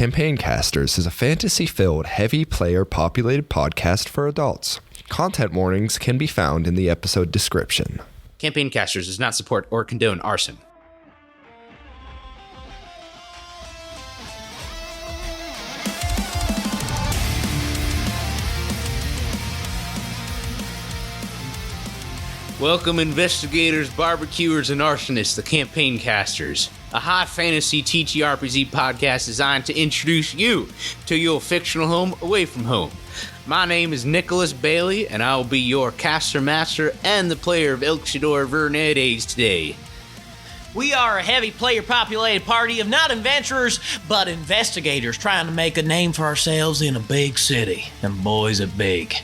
Campaign Casters is a fantasy-filled, heavy player-populated podcast for adults. Content warnings can be found in the episode description. Campaign Casters does not support or condone arson. Welcome, investigators, barbecuers, and arsonists, the Campaign Casters, a high fantasy TTRPG podcast designed to introduce you to your fictional home away from home. My name is Nicholas Bailey, and I will be your caster master and the player of Elxidor Vernedes today. We are a heavy player-populated party of not adventurers, but investigators trying to make a name for ourselves in a big city. And boys are big.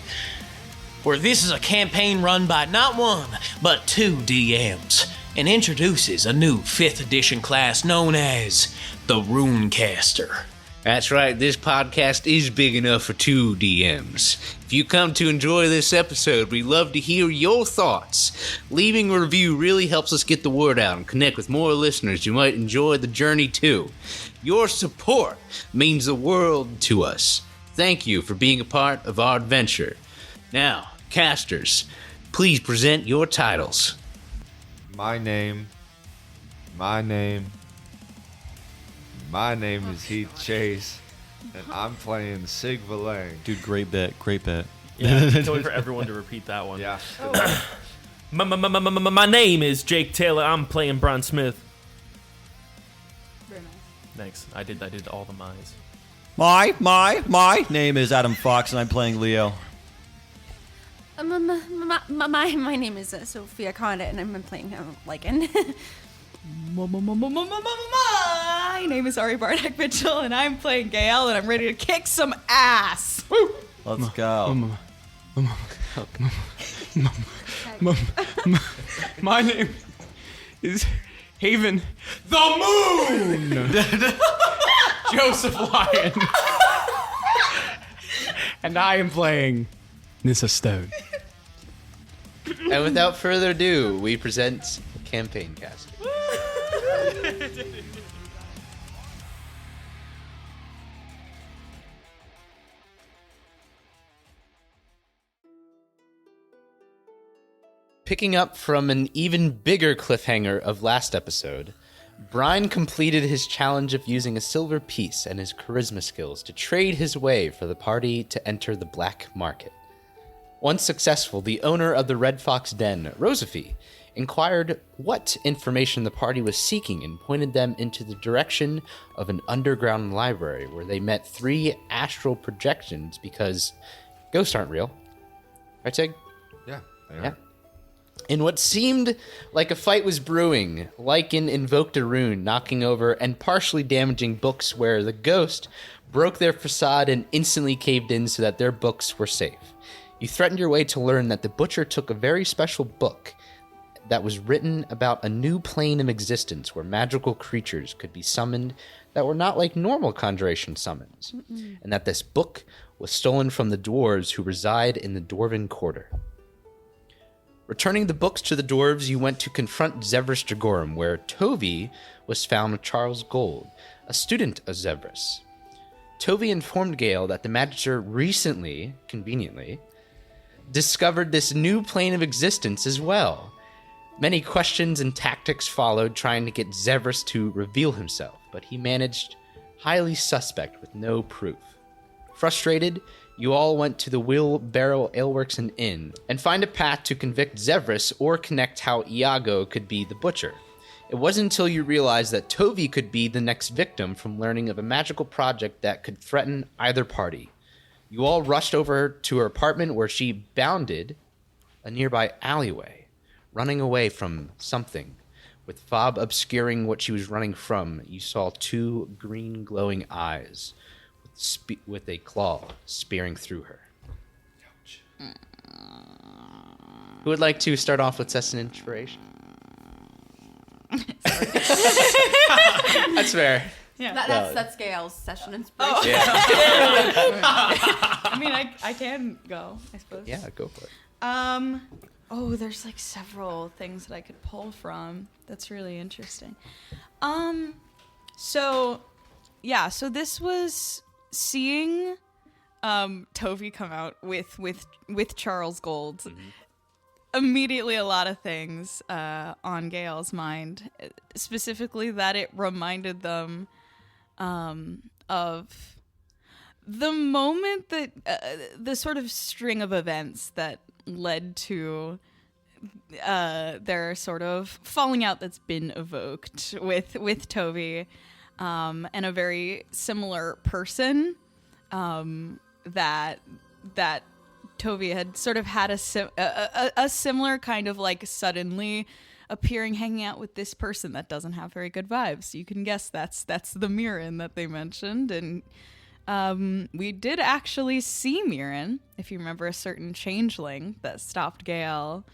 Where this is a campaign run by not one, but two DMs, and introduces a new 5th edition class known as the Runecaster. That's right, this podcast is big enough for two DMs. If you come to enjoy this episode, we'd love to hear your thoughts. Leaving a review really helps us get the word out and connect with more listeners who might enjoy the journey too. Your support means the world to us. Thank you for being a part of our adventure. Now, casters, please present your titles. My name is Heath Chase, and I'm playing Sig Villain. Dude, great bet. Yeah, can't wait for everyone to repeat that one. Yeah. My name is Jake Taylor. I'm playing Brian Smith. Very nice. Thanks. I did all the my's. My name is Adam Fox, and I'm playing Leo. My name is Sophia Condit, and I'm playing Lycan. My name is Ari Bartek Mitchell, and I'm playing Gael, and I'm ready to kick some ass. Woo! Let's go. My name is Haven the Moon Joseph-Lyon, and I am playing Nissa Stone. And without further ado, we present Campaign Casters. Picking up from an even bigger cliffhanger of last episode, Brian completed his challenge of using a silver piece and his charisma skills to trade his way for the party to enter the black market. Once successful, the owner of the Red Fox Den, Rosaphy, inquired what information the party was seeking and pointed them into the direction of an underground library where they met 3 astral projections because ghosts aren't real. Right, Sig? Yeah, they are. Yeah. In what seemed like a fight was brewing, Lycan invoked a rune, knocking over and partially damaging books where the ghost broke their facade and instantly caved in so that their books were safe. You threatened your way to learn that the Butcher took a very special book that was written about a new plane of existence where magical creatures could be summoned that were not like normal conjuration summons, and that this book was stolen from the dwarves who reside in the Dwarven Quarter. Returning the books to the dwarves, you went to confront Zevris Dragorum, where Tovi was found with Charles Gold, a student of Zevris. Tovi informed Gale that the Magister recently, conveniently, discovered this new plane of existence as well. Many questions and tactics followed trying to get Zevris to reveal himself, but he managed highly suspect with no proof. Frustrated, you all went to the Wheelbarrow Aleworks and Inn and find a path to convict Zevris or connect how Iago could be the Butcher. It wasn't until you realized that Tovi could be the next victim from learning of a magical project that could threaten either party. You all rushed over to her apartment where she bounded a nearby alleyway, running away from something. With fob obscuring what she was running from, you saw 2 green glowing eyes with a claw spearing through her. Who would like to start off with Session Inspiration? That's fair. Yeah, that's Gail's session inspiration. Oh. Yeah. I mean, I can go, I suppose. Yeah, go for it. There's like several things that I could pull from. That's really interesting. So Yeah, so this was seeing Tovi come out with Charles Gold. Immediately a lot of things on Gail's mind, specifically that it reminded them of the moment that the sort of string of events that led to their sort of falling out that's been evoked with Tovi, and a very similar person that Tovi had sort of had a similar kind of like suddenly appearing, hanging out with this person that doesn't have very good vibes. You can guess that's the Mirren that they mentioned, and we did actually see Mirren, if you remember, a certain changeling that stopped Gail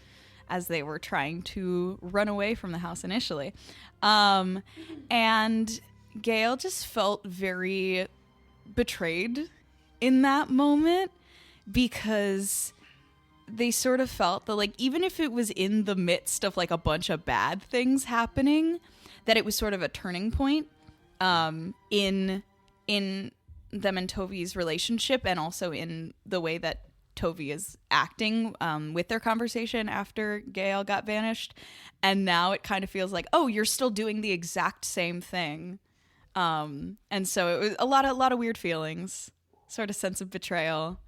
as they were trying to run away from the house initially. And Gail just felt very betrayed in that moment, because they sort of felt that, like, even if it was in the midst of like a bunch of bad things happening, that it was sort of a turning point in them and Tovi's relationship, and also in the way that Tovi is acting with their conversation after Gail got vanished. And now it kind of feels like, oh, you're still doing the exact same thing. And so it was a lot of weird feelings, sort of sense of betrayal.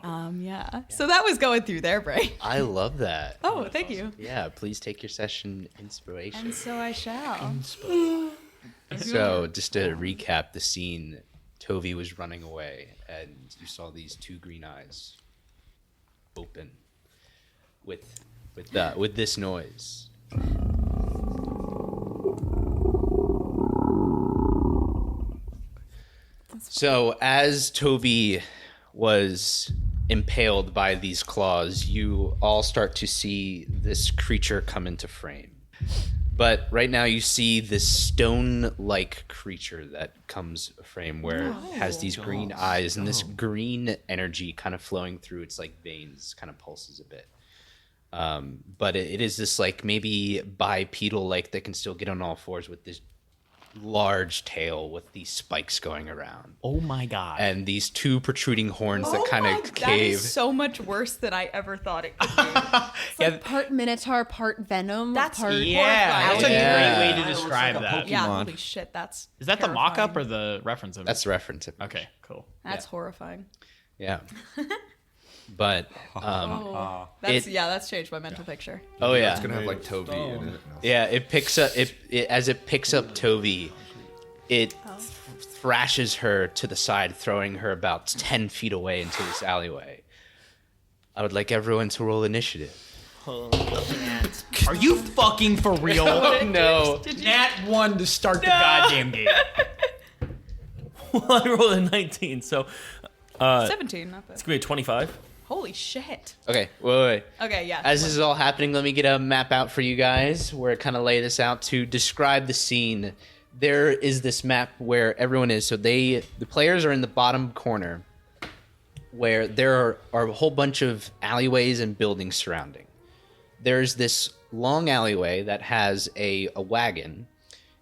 Yeah. So that was going through their brain. I love that. Oh, thank you. Yeah, please take your session inspiration. And so I shall. So, just to recap the scene, Tovi was running away, and you saw these two green eyes open with this noise. So, as Tovi was impaled by these claws, you all start to see this creature come into frame. But right now you see this stone-like creature that comes frame, where it has these green eyes and this green energy kind of flowing through its like veins, kind of pulses a bit. But it is this like maybe bipedal-like that can still get on all fours with this large tail with these spikes going around. Oh my god. And these two protruding horns that kind of That cave. is so much worse than I ever thought it could be. It's like part Minotaur, part Venom. That's part Yeah, that's a Yeah. great way to describe that. Yeah, holy shit, that's Is that the terrifying. mock-up or the reference of it? That's the reference. Okay, cool. That's horrifying. Yeah. But That's changed my mental picture. oh yeah. It's gonna have like Tovi in it. Yeah, it picks up as it picks up Tovi, it thrashes her to the side, throwing her about 10 feet away into this alleyway. I would like everyone to roll initiative. Are you fucking for real? No. Nat 1 to start the goddamn game. Well, I rolled a 19, so 17, not bad. it's gonna be a 25. Holy shit. Okay, wait. Okay, yeah. As this is all happening, let me get a map out for you guys where I kind of lay this out to describe the scene. There is this map where everyone is. So the players are in the bottom corner, where there are a whole bunch of alleyways and buildings surrounding. There's this long alleyway that has a wagon.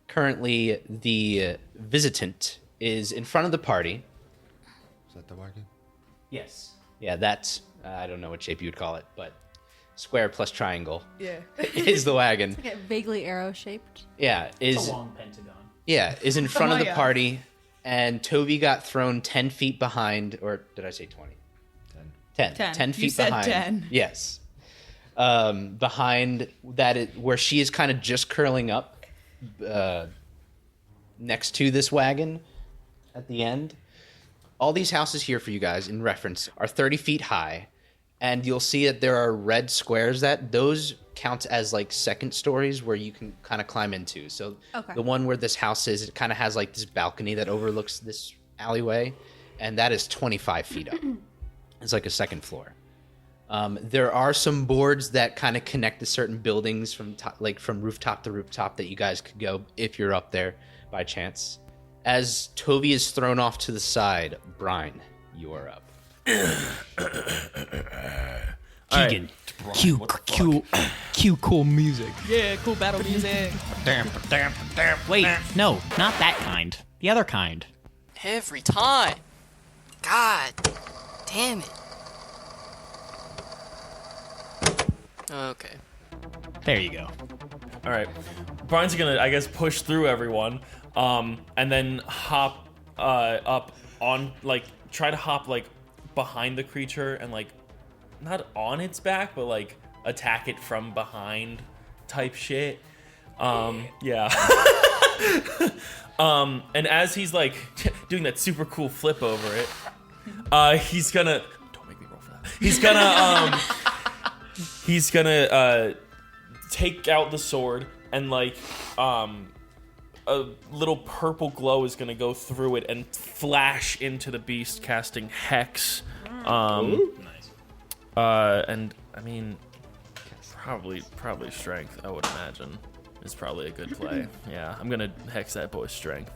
Currently, the visitant is in front of the party. Is that the wagon? Yes. Yeah, that's, I don't know what shape you would call it, but square plus triangle Yeah. is the wagon. Like vaguely arrow shaped. Yeah, is Long pentagon. yeah, is in front of the yeah. party, and Tovi got thrown 10 feet behind, or did I say 20? 10. 10 feet You said behind. 10. Yes. Behind that, where she is kind of just curling up next to this wagon at the end. All these houses here for you guys, in reference, are 30 feet high, and you'll see that there are red squares that those count as like second stories where you can kind of climb into. So Okay. the one where this house is, it kind of has like this balcony that overlooks this alleyway, and that is 25 feet up. It's like a second floor. There are some boards that kind of connect to certain buildings from from rooftop to rooftop that you guys could go if you're up there by chance. As Tovi is thrown off to the side, Brian, you are up. Keegan, cue cool music. Yeah, cool battle music. Wait, no, not that kind. The other kind. Every time. God damn it. Okay. There you go. All right. Brian's gonna, I guess, push through everyone, and then hop up on, like, try to hop, like, behind the creature and, like, not on its back, but, like, attack it from behind type shit. Yeah. And as he's, like, doing that super cool flip over it, he's gonna... Don't make me roll for that. He's gonna take out the sword and, like, a little purple glow is gonna go through it and flash into the beast, casting Hex. Nice. And I mean, probably strength. I would imagine is probably a good play. Yeah, I'm gonna Hex that boy's strength.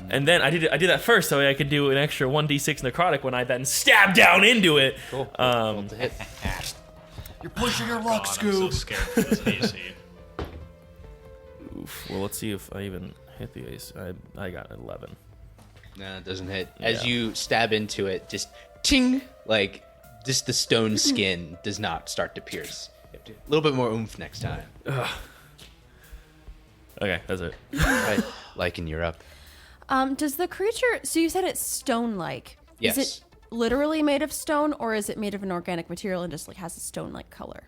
And then I did that first, so I could do an extra 1d6 necrotic when I then stab down into it. Cool. Roll to hit. You're pushing your luck, I'm so Scoop. scared for this AC. Oof. Well, let's see if I even hit the ace. I got 11. No, it doesn't hit. Yeah. As you stab into it, just ting, like just the stone skin does not start to pierce. You have to, a little bit more oomph next time. Okay, that's it. Right, Lycan, you're up. Does the creature? So you said it's stone-like. Yes. Is it literally made of stone, or is it made of an organic material and just like has a stone-like color?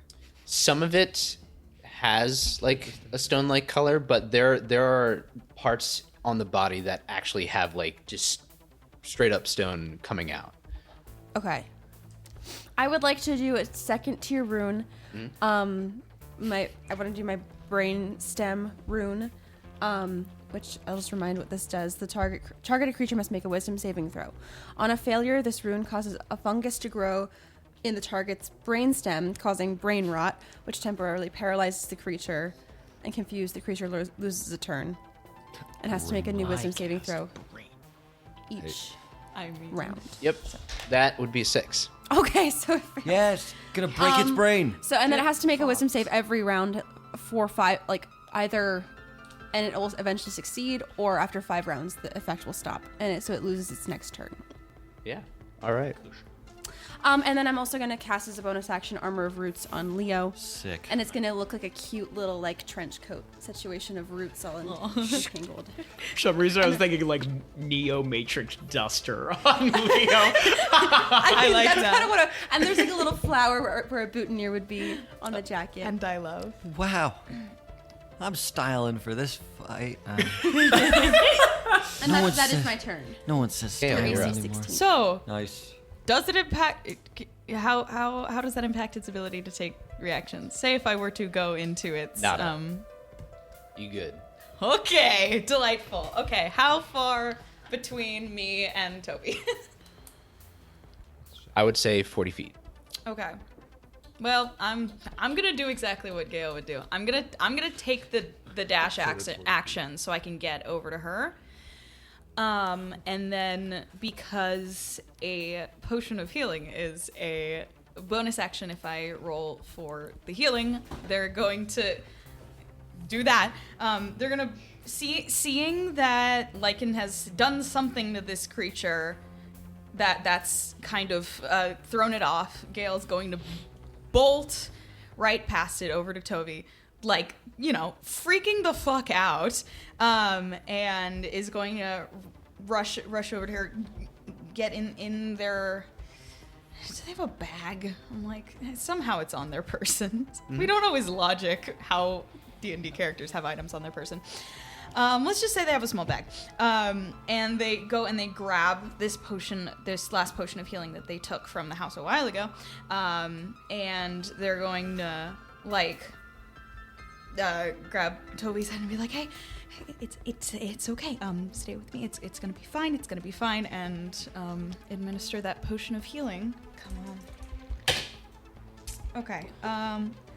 Some of it has like a stone-like color, but there are parts on the body that actually have like just straight up stone coming out. Okay. I would like to do a second tier rune. I want to do my brain stem rune, which I'll just remind what this does. The targeted creature must make a wisdom saving throw. On a failure, this rune causes a fungus to grow in the target's brain stem, causing brain rot, which temporarily paralyzes the creature and confuse the creature loses a turn and has to make a new wisdom saving throw each round. Yep, that would be a 6. Okay, so Yes, gonna break its brain. So, and then it has to make a wisdom save every round for 5, like either, and it will eventually succeed, or after 5 rounds, the effect will stop, and so it loses its next turn. Yeah. All right. And then I'm also gonna cast as a bonus action Armor of Roots on Leo. Sick. And it's gonna look like a cute little like trench coat situation of roots all entangled. For some reason, I was thinking like Neo Matrix Duster on Leo. I like that's that. kind of what. And there's like a little flower where a boutonniere would be on the jacket. And I love. Wow. I'm styling for this fight. And No one that is says- my turn. No one says Yeah, styling you're up. anymore. So, Nice. does it impact? How does that impact its ability to take reactions? Say if I were to go into its Nada. You good? Okay, delightful. Okay, how far between me and Toby? I would say 40 feet. Okay. Well, I'm gonna do exactly what Gail would do. I'm gonna take the dash action so I can get over to her. And then because a potion of healing is a bonus action, if I roll for the healing, they're going to do that. They're gonna seeing that Lycan has done something to this creature that's kind of thrown it off. Gail's going to bolt right past it over to Tovi, like, you know, freaking the fuck out, and is going to rush over to her, get in their... Do they have a bag? I'm like, somehow it's on their person. We don't always logic how D&D characters have items on their person. Let's just say they have a small bag. And they go and they grab this last potion of healing that they took from the house a while ago. And they're going to, like, grab Toby's head and be like, hey, it's okay. Stay with me. It's gonna be fine. It's gonna be fine. And administer that potion of healing. Come on. Okay.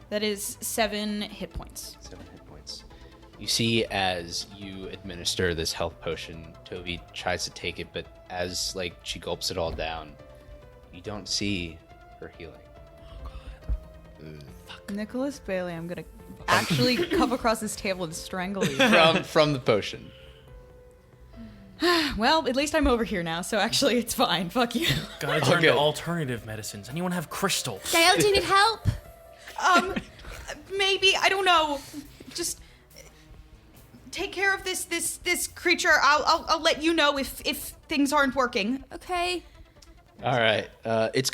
That is 7 hit points. 7 hit points. You see, as you administer this health potion, Tovi tries to take it, but as like she gulps it all down, you don't see her healing. Nicholas Bailey, I'm gonna actually come across this table and strangle you. From the potion. Well, at least I'm over here now, so actually it's fine. Fuck you. Gotta turn to alternative medicines. Anyone have crystal? Gail, do you need help? Maybe, I don't know. Just take care of this creature. I'll let you know if things aren't working. Okay. All right. It's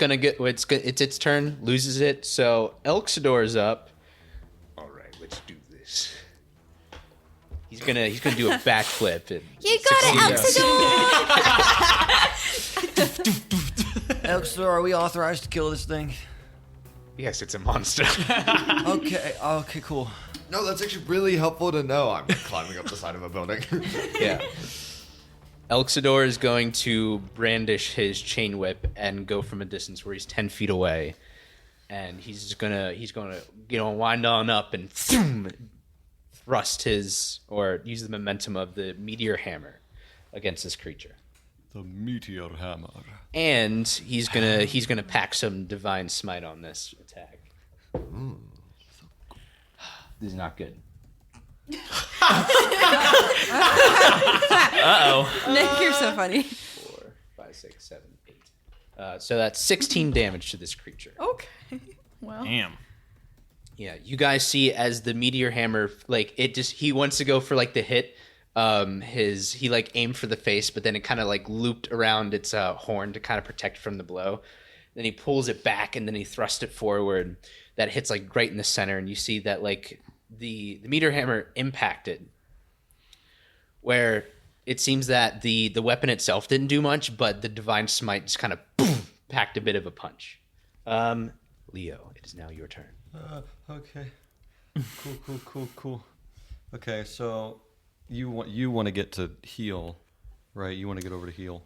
its turn. Loses it. So Elxador's up. All right. Let's do this. He's gonna do a backflip. And You got it, Elxador! Elxador, are we authorized to kill this thing? Yes, it's a monster. Okay, cool. No, that's actually really helpful to know. I'm climbing up the side of a building. Yeah. Elxador is going to brandish his chain whip and go from a distance where he's 10 feet away, and he's gonna wind on up and thrust use the momentum of the meteor hammer against this creature. The meteor hammer. And he's gonna pack some divine smite on this attack. This is not good. Nick, you're so funny. 4, 5, 6, 7, 8. So that's 16 damage to this creature. Okay. Well. Damn. Yeah, you guys see as the meteor hammer, he wants to go for the hit. He aimed for the face, but then it kind of looped around its horn to kind of protect from the blow. Then he pulls it back and then he thrusts it forward. That hits right in the center, and you see that the meteor hammer impacted, where it seems that the weapon itself didn't do much, but the divine smite just kind of packed a bit of a punch. Leo, it is now your turn. Okay. Cool. Okay, so you want to get to heal, right? You want to get over to heal.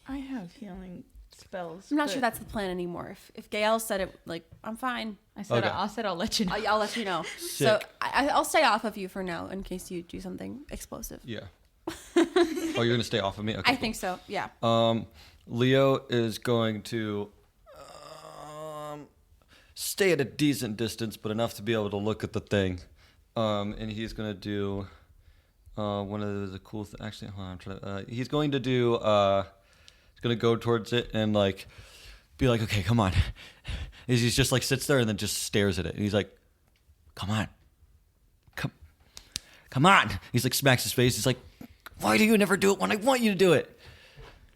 I have healing spells. I'm not sure that's the plan anymore. If Gael said it, I'm fine. I said I'll let you know. I'll let you know. So I'll stay off of you for now in case you do something explosive. Yeah. Oh, you're going to stay off of me? Okay, I think so, yeah. Leo is going to stay at a decent distance, but enough to be able to look at the thing. And he's going to do one of the cool things. Actually, hold on, I'm trying to, he's going to do, he's going to go towards it and be like, okay, come on. He's just sits there and then just stares at it. And he's like, come on. Come on. He's smacks his face. He's like, why do you never do it when I want you to do it?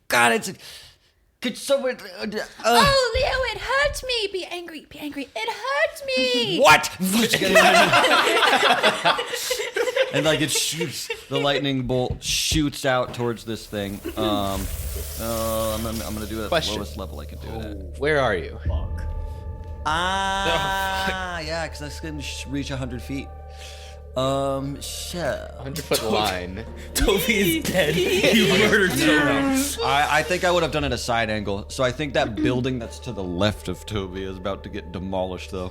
God, could someone... Oh, Leo, it hurts me. Be angry. It hurts me. What? And it shoots. The lightning bolt shoots out towards this thing. I'm gonna do it at the lowest level I can do it. Where are you? Yeah, because I couldn't reach 100 feet. Shit. 100-foot line. Tovi is dead. You murdered Tovi. I think I would have done it at a side angle. So I think that building that's to the left of Tovi is about to get demolished, though.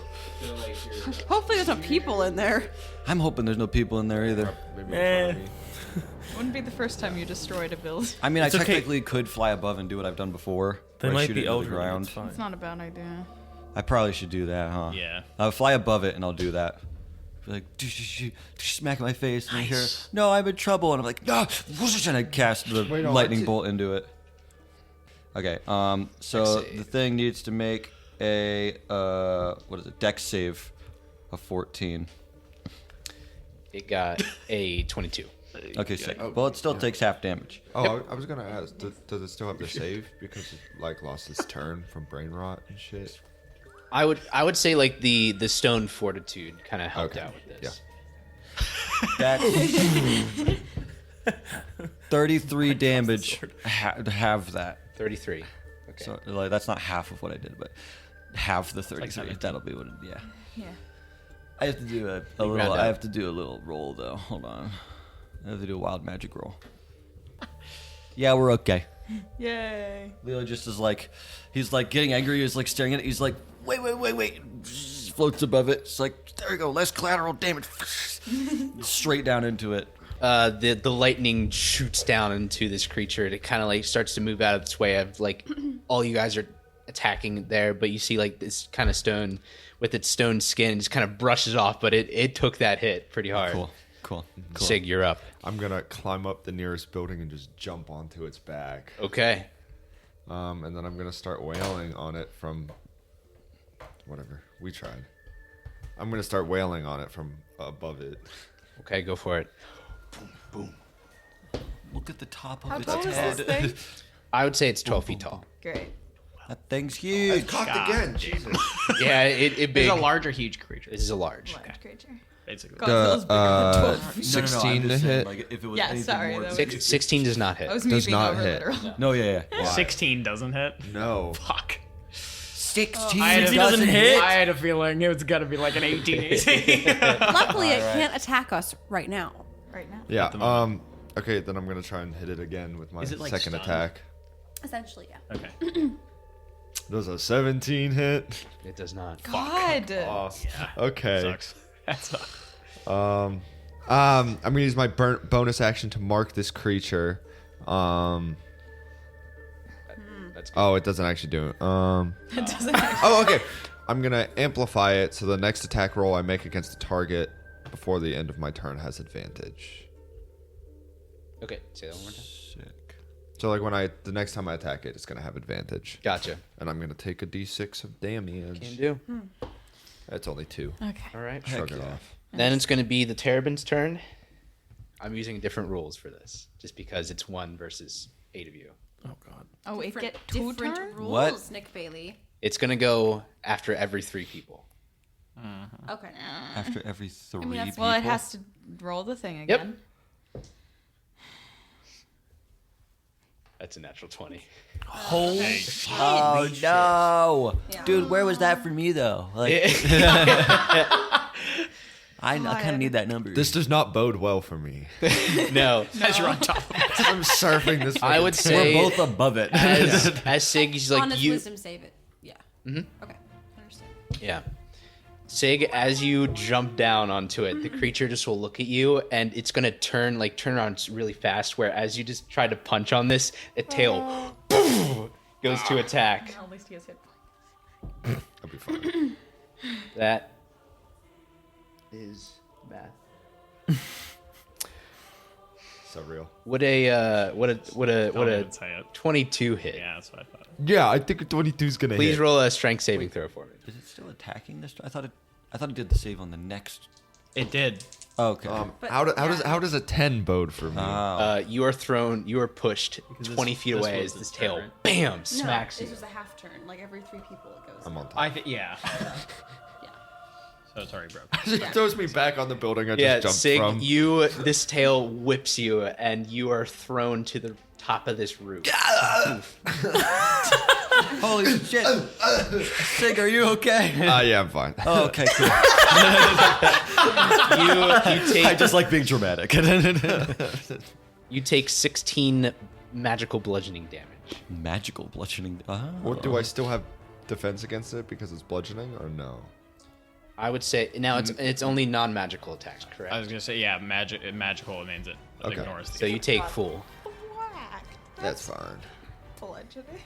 Hopefully there's no people in there. I'm hoping there's no people in there either. Wouldn't be the first time you destroyed a build. I mean, I technically could fly above and do what I've done before. They where I might shoot be it into the elderly. ground. It's not a bad idea. I probably should do that, huh? Yeah. I'll fly above it and I'll do that. Be smack my face and I hear, no, I'm in trouble. And I'm like, no, and I cast the lightning bolt into it. Okay, so the thing needs to make a, dex save of 14. It got a 22. Okay, sick. Well, it still takes half damage. Oh, I was going to ask, does it still have the save? Because it, lost its turn from brain rot and shit. I would say the stone fortitude kind of helped out with this. Yeah. That's 33 damage to have that. 33. Okay. So that's not half of what I did, but half the 33. That'll be what. Yeah. I have to do a little. I have to do a little roll though. Hold on. I have to do a wild magic roll. Yeah, we're okay. Yay. Leo just is he's getting angry. He's staring at it. He's like, wait. Just floats above it. It's there we go. Less collateral damage. Straight down into it. The lightning shoots down into this creature. It kind of starts to move out of its way. Of all you guys are attacking there, but you see this kind of stone with its stone skin just kind of brushes off. But it took that hit pretty hard. Cool. Cool. Sig, you're up. I'm gonna climb up the nearest building and just jump onto its back. Okay. And then I'm gonna start wailing on it from whatever we tried. I'm gonna start wailing on it from above it. Okay, go for it. Look at the top of How its tall is head. this thing? I would say it's 12 feet tall. Great. That thing's huge. Cocked again. Jesus. Yeah, it It's big. a large or huge creature, This is a large. Large creature. basically. Godzilla's bigger than 12 feet. 16 I'm to just saying, hit. like, if it was Yeah, anything sorry, more that than- was- 16 does not hit. That was me Does being not over hit. literal. No, yeah. Why? 16 doesn't hit. No. Fuck. 16 I had, a, doesn't hit. I had a feeling it was gonna be like an 18 AC. Luckily, it can't attack us right now. Right now. Yeah. Okay, then I'm gonna try and hit it again with my Is it, like, second stunned? attack. Essentially, yeah. Okay. Does a 17 hit? It does not. God. Awesome. Yeah. Okay. Sucks. That sucks. I'm gonna use my bonus action to mark this creature. That's good. Oh, it doesn't actually do it. It doesn't actually. Oh, okay. I'm gonna amplify it so the next attack roll I make against the target before the end of my turn has advantage. Okay, say that one more time. Sick. So like the next time I attack it, it's gonna have advantage, Gotcha. and I'm gonna take a d6 of damage. Can do. That's only 2. Okay. All right. Shrug it off. Then it's going to be the Terrabin's turn. I'm using different rules for this, just because it's 1 versus 8 of you. Oh god. Oh, it Different- get 2 different turns? rules, What? Nick Bailey. It's going to go after every 3 people. Okay. After every 3 that's- people. Well, it has to roll the thing Yep. again. That's a natural 20. Holy Oh no, Yeah. dude! Where was that for me though? Like, I kind of need that number. This does not bode well for me. No. As you're on top of it. I'm surfing this. I would say We're both above it. as Sig, he's like Honest you. wisdom save it. Yeah. Mm-hmm. Okay. Understood. Yeah. Sig, as you jump down onto it, the creature just will look at you, and it's gonna turn around really fast. Where as you just try to punch on this, a tail goes to attack. At least he has hit points. I'll be fine. That is math. So real. What a Don't even say it. 22 hit. Yeah, that's what I thought. Yeah, I think a 22 is gonna Please hit. roll a strength saving throw for me. Is it still attacking this? I thought it did the save on the next. It did. Oh, okay. But, How yeah. does a 10 bode for me? You are pushed 20 feet this away was as this its tail, turn. bam, No, smacks this you. was a half turn. Like every 3 people it goes. I'm on top. I think, yeah. Yeah. So it's already broke. It throws me back on the building I Yeah, just Sig, jumped from. this tail whips you, and you are thrown to the top of this roof. Holy shit! Sig, are you okay? Yeah, I'm fine. Oh, okay, cool. You take I just like being dramatic. you take 16 magical bludgeoning damage. Magical bludgeoning. What do I still have defense against it because it's bludgeoning or no? I would say now it's only non-magical attacks, correct? I was gonna say, yeah, magical means it Okay. ignores the So you take full. That's fine. Allegedly.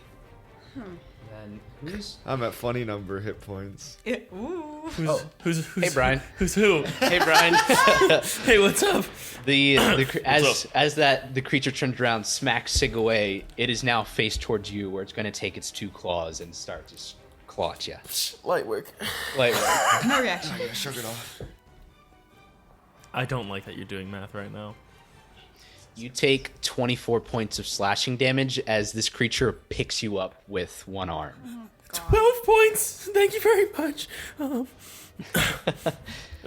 Then who's? I'm at funny number hit points. Ooh. Who's Hey, Brian. Who's who? Hey, Brian. Hey, what's up? The creature turns around, smacks Sig away. It is now faced towards you, where it's going to take its 2 claws and start to claw at you. Light work. Like, No reaction. Shrug it off. I don't like that you're doing math right now. you take 24 points of slashing damage as this creature picks you up with one arm. 12 points. Thank you very much.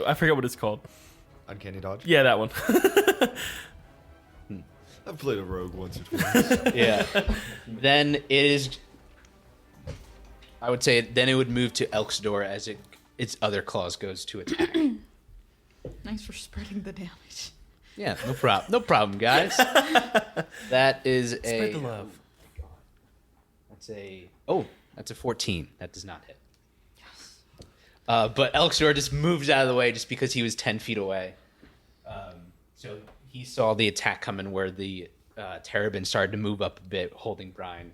I forget what it's called. Uncanny dodge? Yeah, that one. I've played a rogue once or twice. Yeah. Then it is. I would say then it would move to Elk's door as its other claws goes to attack. Thanks for spreading the damage. Yeah, no problem. No problem, guys. That is Spread the love. That's a 14. That does not hit. Yes. But Elk's door just moves out of the way just because he was 10 feet away. So he saw the attack coming where the Terrabin started to move up a bit, holding Brian.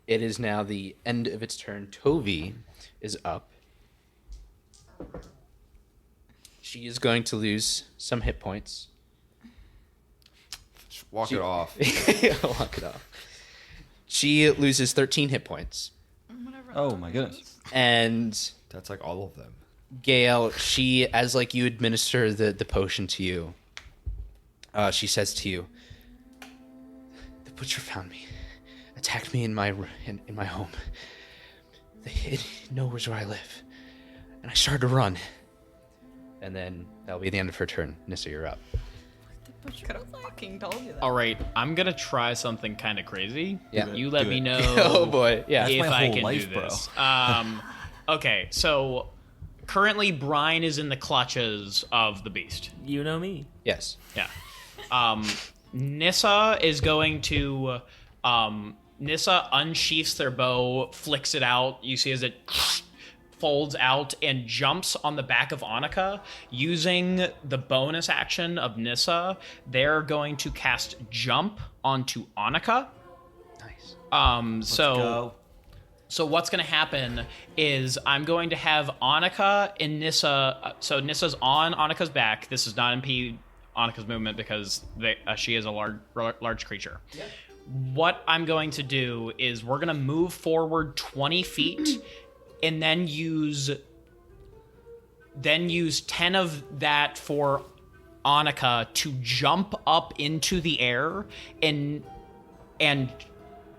It is now the end of its turn. Tovi is up. She is going to lose some hit points. Walk it off. Walk it off. She loses 13 hit points. Oh my goodness. And That's like all of them. Gail, she, as like you administer the potion to you, she says to you, "The butcher found me, attacked me in my home. It knows where I live, and I started to run." And then that'll be the end of her turn. Nissa, you're up. Could have fucking told you that. All right, I'm gonna try something kind of crazy. Yeah. You let me know. Oh boy, yeah. If my I whole can life, do bro. this. Okay, so currently Brian is in the clutches of the beast. You know me. Yes. Yeah. Nissa is going to. Nissa unsheaths their bow, flicks it out. You see as it folds out and jumps on the back of Annika. Using the bonus action of Nissa, they're going to cast Jump onto Annika. Nice. So what's going to happen is I'm going to have Annika and Nissa. So Nissa's on Annika's back. This does not impede Annika's movement because she is a large creature. Yeah. What I'm going to do is we're going to move forward 20 feet and then use 10 of that for Annika to jump up into the air and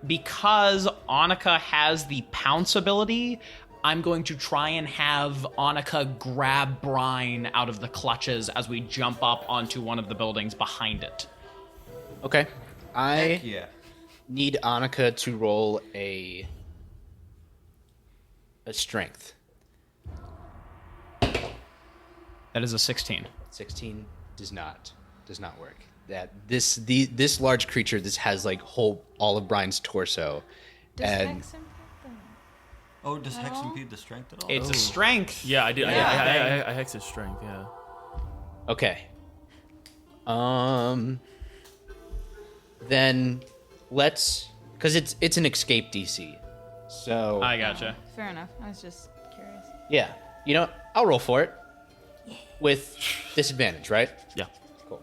because Annika has the pounce ability, I'm going to try and have Annika grab Brian out of the clutches as we jump up onto one of the buildings behind it. Okay. I Yeah. need Annika to roll a strength. That is a 16. 16 does not work. That this large creature, this has like all of Brian's torso. Does and Hex impact them? Oh, does Hex impede the strength at all? It's a strength. Yeah, I did. Yeah. I hex his strength. Yeah. okay. Then let's, because it's an escape DC. So I gotcha. Fair enough. I was just curious. yeah, you know, I'll roll for it with disadvantage, right? Yeah. Cool.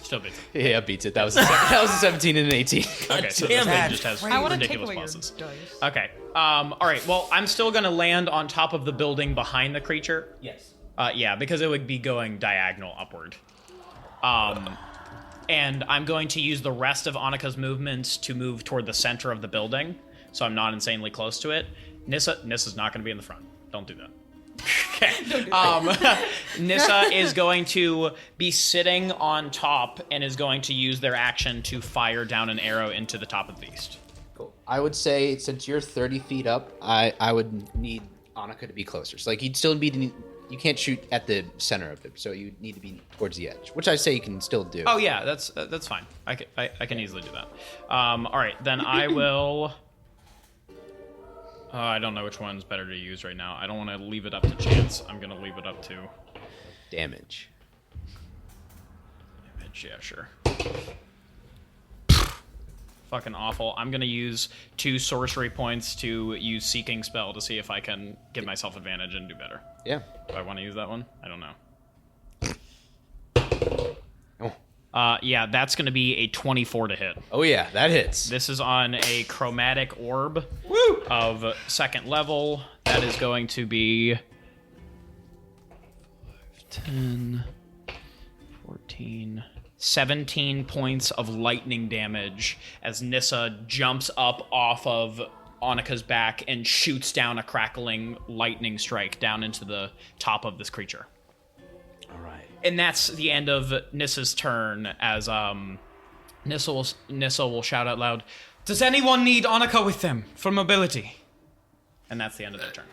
Still beats it. Yeah, beats it. That was a 17 and an 18. Okay, so damn this it. thing just has I want to take ridiculous away your pluses. dice. Okay. All right. Well, I'm still gonna land on top of the building behind the creature. Yes. Yeah, because it would be going diagonal upward. And I'm going to use the rest of Annika's movements to move toward the center of the building, so I'm not insanely close to it. Nissa's not going to be in the front. Don't do that. Okay. Nissa is going to be sitting on top and is going to use their action to fire down an arrow into the top of the beast. Cool. I would say since you're 30 feet up, I would need Annika to be closer. So like you'd still be. You can't shoot at the center of it, so you need to be towards the edge, which I say you can still do. Oh yeah, that's fine. I can easily do that. All right, then I will. I don't know which one's better to use right now. I don't want to leave it up to chance. I'm gonna leave it up to Damage. Yeah, sure. Fucking awful. I'm gonna use 2 sorcery points to use Seeking Spell to see if I can give myself advantage and do better. Yeah. Do I want to use that one? I don't know. Oh. Yeah, that's going to be a 24 to hit. Oh yeah, that hits. This is on a chromatic orb of 2nd level. That is going to be 10, 14, 17 points of lightning damage as Nissa jumps up off of Annika's back and shoots down a crackling lightning strike down into the top of this creature. All right. And that's the end of Nissa's turn as Nissa will shout out loud, "Does anyone need Annika with them for mobility?" And that's the end of their turn.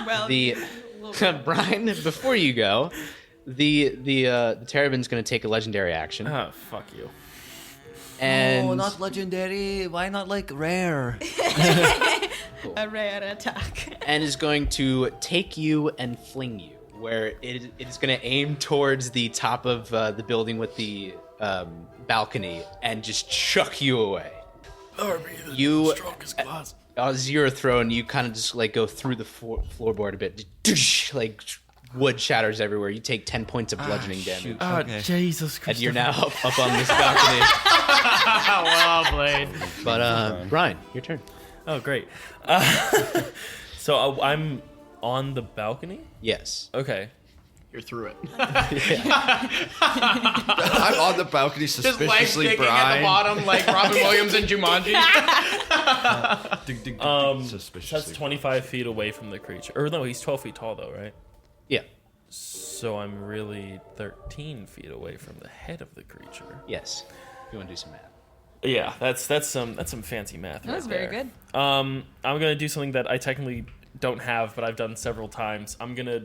Well, The Brian, before you go, the Terrabin's going to take a legendary action. Oh, fuck you. And not legendary. Why not like rare? a rare attack. and is going to take you and fling you, where it is going to aim towards the top of the building with the balcony and just chuck you away. You, As you're thrown, you kind of just like go through the floorboard a bit. Like wood shatters everywhere. You take 10 points of bludgeoning damage. Oh, Jesus Christ. And you're now up on this balcony. Well played. But Brian, your turn. Oh, great. So I'm on the balcony? Yes. Okay. You're through it. I'm on the balcony Just legs suspiciously, kicking at the Brian. bottom like Robin Williams and Jumanji. That's 25 feet away from the creature. Or no, he's 12 feet tall though, right? Yeah. So I'm really 13 feet away from the head of the creature. Yes. If you want to do some math. Yeah, that's some fancy math. That was right very there. good. I'm gonna do something that I technically don't have, but I've done several times. I'm gonna